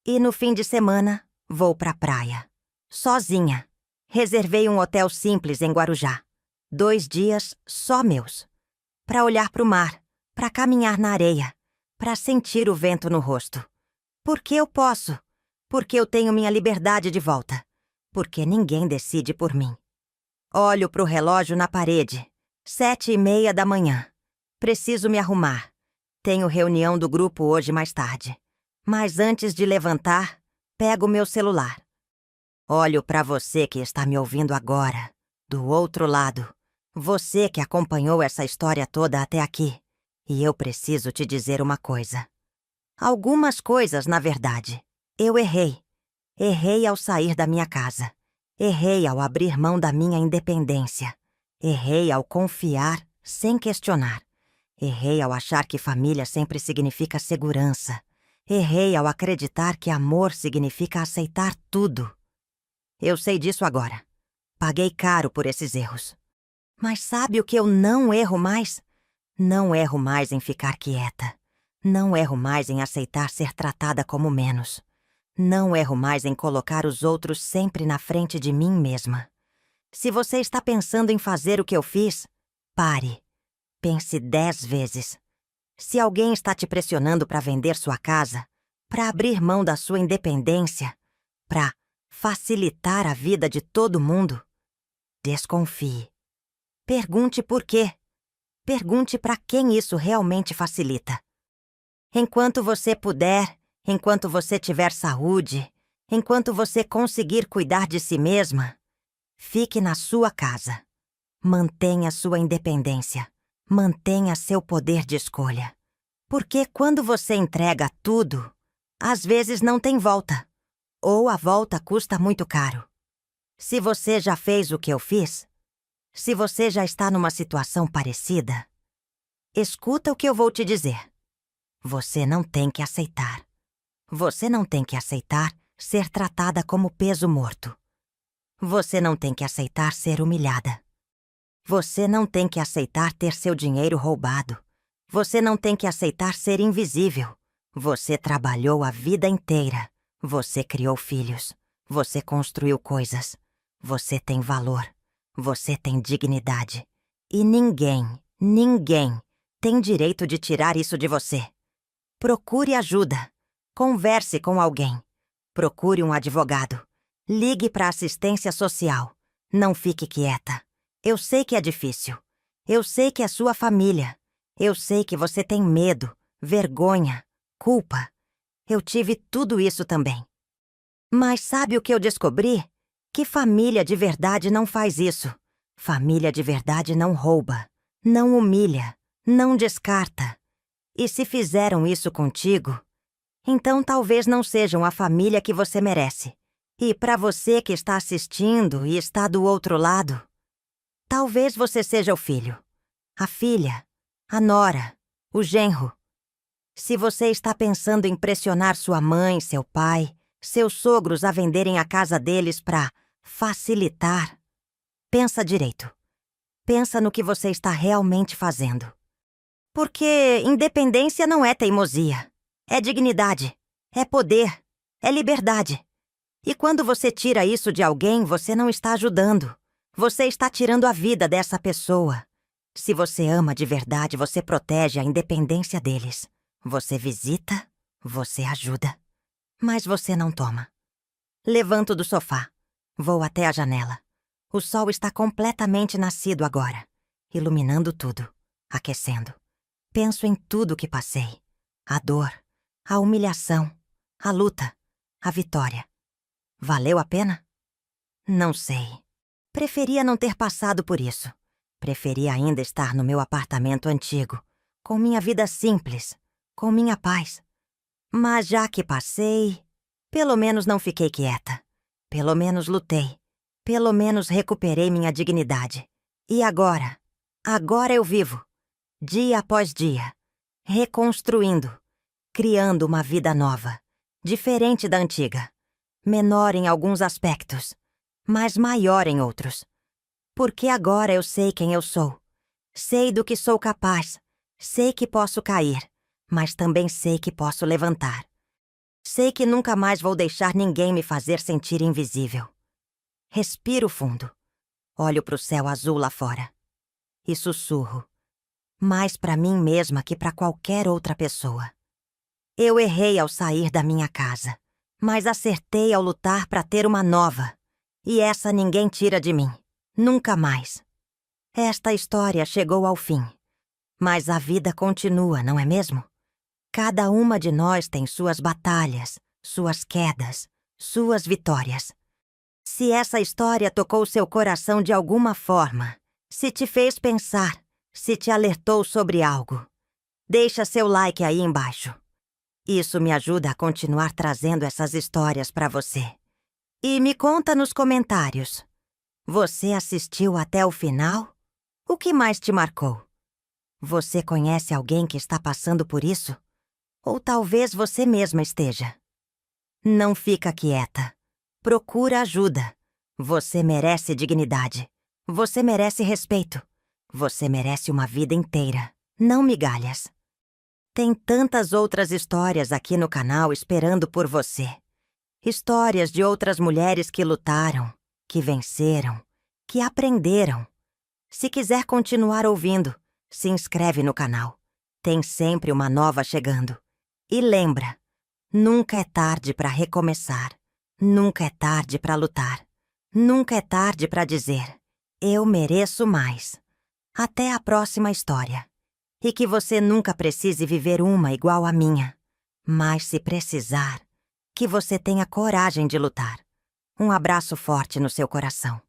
E no fim de semana, vou pra praia. Sozinha. Reservei um hotel simples em Guarujá. 2 dias só meus. Pra olhar pro mar, pra caminhar na areia, pra sentir o vento no rosto. Porque eu posso. Porque eu tenho minha liberdade de volta. Porque ninguém decide por mim. Olho pro relógio na parede. 7:30 da manhã. Preciso me arrumar. Tenho reunião do grupo hoje mais tarde. Mas antes de levantar, pego meu celular. Olho pra você que está me ouvindo agora, do outro lado. Você que acompanhou essa história toda até aqui. E eu preciso te dizer uma coisa. Algumas coisas, na verdade. Eu errei. Errei ao sair da minha casa. Errei ao abrir mão da minha independência. Errei ao confiar sem questionar. Errei ao achar que família sempre significa segurança. Errei ao acreditar que amor significa aceitar tudo. Eu sei disso agora. Paguei caro por esses erros. Mas sabe o que eu não erro mais? Não erro mais em ficar quieta. Não erro mais em aceitar ser tratada como menos. Não erro mais em colocar os outros sempre na frente de mim mesma. Se você está pensando em fazer o que eu fiz, pare. Pense 10 vezes. Se alguém está te pressionando para vender sua casa, para abrir mão da sua independência, para facilitar a vida de todo mundo, desconfie. Pergunte por quê. Pergunte para quem isso realmente facilita. Enquanto você puder, enquanto você tiver saúde, enquanto você conseguir cuidar de si mesma, fique na sua casa. Mantenha sua independência. Mantenha seu poder de escolha. Porque quando você entrega tudo, às vezes não tem volta. Ou a volta custa muito caro. Se você já fez o que eu fiz, se você já está numa situação parecida, escuta o que eu vou te dizer. Você não tem que aceitar. Você não tem que aceitar ser tratada como peso morto. Você não tem que aceitar ser humilhada. Você não tem que aceitar ter seu dinheiro roubado. Você não tem que aceitar ser invisível. Você trabalhou a vida inteira. Você criou filhos. Você construiu coisas. Você tem valor. Você tem dignidade. E ninguém tem direito de tirar isso de você. Procure ajuda. Converse com alguém. Procure um advogado. Ligue para a assistência social. Não fique quieta. Eu sei que é difícil. Eu sei que é sua família. Eu sei que você tem medo, vergonha, culpa. Eu tive tudo isso também. Mas sabe o que eu descobri? Que família de verdade não faz isso. Família de verdade não rouba, não humilha, não descarta. E se fizeram isso contigo, então talvez não sejam a família que você merece. E para você que está assistindo e está do outro lado, talvez você seja o filho, a filha, a nora, o genro. Se você está pensando em pressionar sua mãe, seu pai, seus sogros a venderem a casa deles para facilitar, pensa direito. Pensa no que você está realmente fazendo. Porque independência não é teimosia. É dignidade, é poder, é liberdade. E quando você tira isso de alguém, você não está ajudando. Você está tirando a vida dessa pessoa. Se você ama de verdade, você protege a independência deles. Você visita, você ajuda. Mas você não toma. Levanto do sofá. Vou até a janela. O sol está completamente nascido agora, iluminando tudo, aquecendo. Penso em tudo que passei. A dor, a humilhação, a luta, a vitória. Valeu a pena? Não sei. Preferia não ter passado por isso. Preferia ainda estar no meu apartamento antigo, com minha vida simples, com minha paz. Mas já que passei, pelo menos não fiquei quieta. Pelo menos lutei. Pelo menos recuperei minha dignidade. E agora? Agora eu vivo. Dia após dia. Reconstruindo. Criando uma vida nova. Diferente da antiga. Menor em alguns aspectos, mas maior em outros. Porque agora eu sei quem eu sou. Sei do que sou capaz. Sei que posso cair, mas também sei que posso levantar. Sei que nunca mais vou deixar ninguém me fazer sentir invisível. Respiro fundo. Olho para o céu azul lá fora. E sussurro. Mais para mim mesma que para qualquer outra pessoa. Eu errei ao sair da minha casa, mas acertei ao lutar para ter uma nova. E essa ninguém tira de mim. Nunca mais. Esta história chegou ao fim. Mas a vida continua, não é mesmo? Cada uma de nós tem suas batalhas, suas quedas, suas vitórias. Se essa história tocou seu coração de alguma forma, se te fez pensar, se te alertou sobre algo, deixa seu like aí embaixo. Isso me ajuda a continuar trazendo essas histórias para você. E me conta nos comentários. Você assistiu até o final? O que mais te marcou? Você conhece alguém que está passando por isso? Ou talvez você mesma esteja. Não fica quieta. Procura ajuda. Você merece dignidade. Você merece respeito. Você merece uma vida inteira, não migalhas. Tem tantas outras histórias aqui no canal esperando por você. Histórias de outras mulheres que lutaram, que venceram, que aprenderam. Se quiser continuar ouvindo, se inscreve no canal. Tem sempre uma nova chegando. E lembra, nunca é tarde para recomeçar. Nunca é tarde para lutar. Nunca é tarde para dizer, eu mereço mais. Até a próxima história. E que você nunca precise viver uma igual à minha. Mas se precisar, que você tenha coragem de lutar. Um abraço forte no seu coração.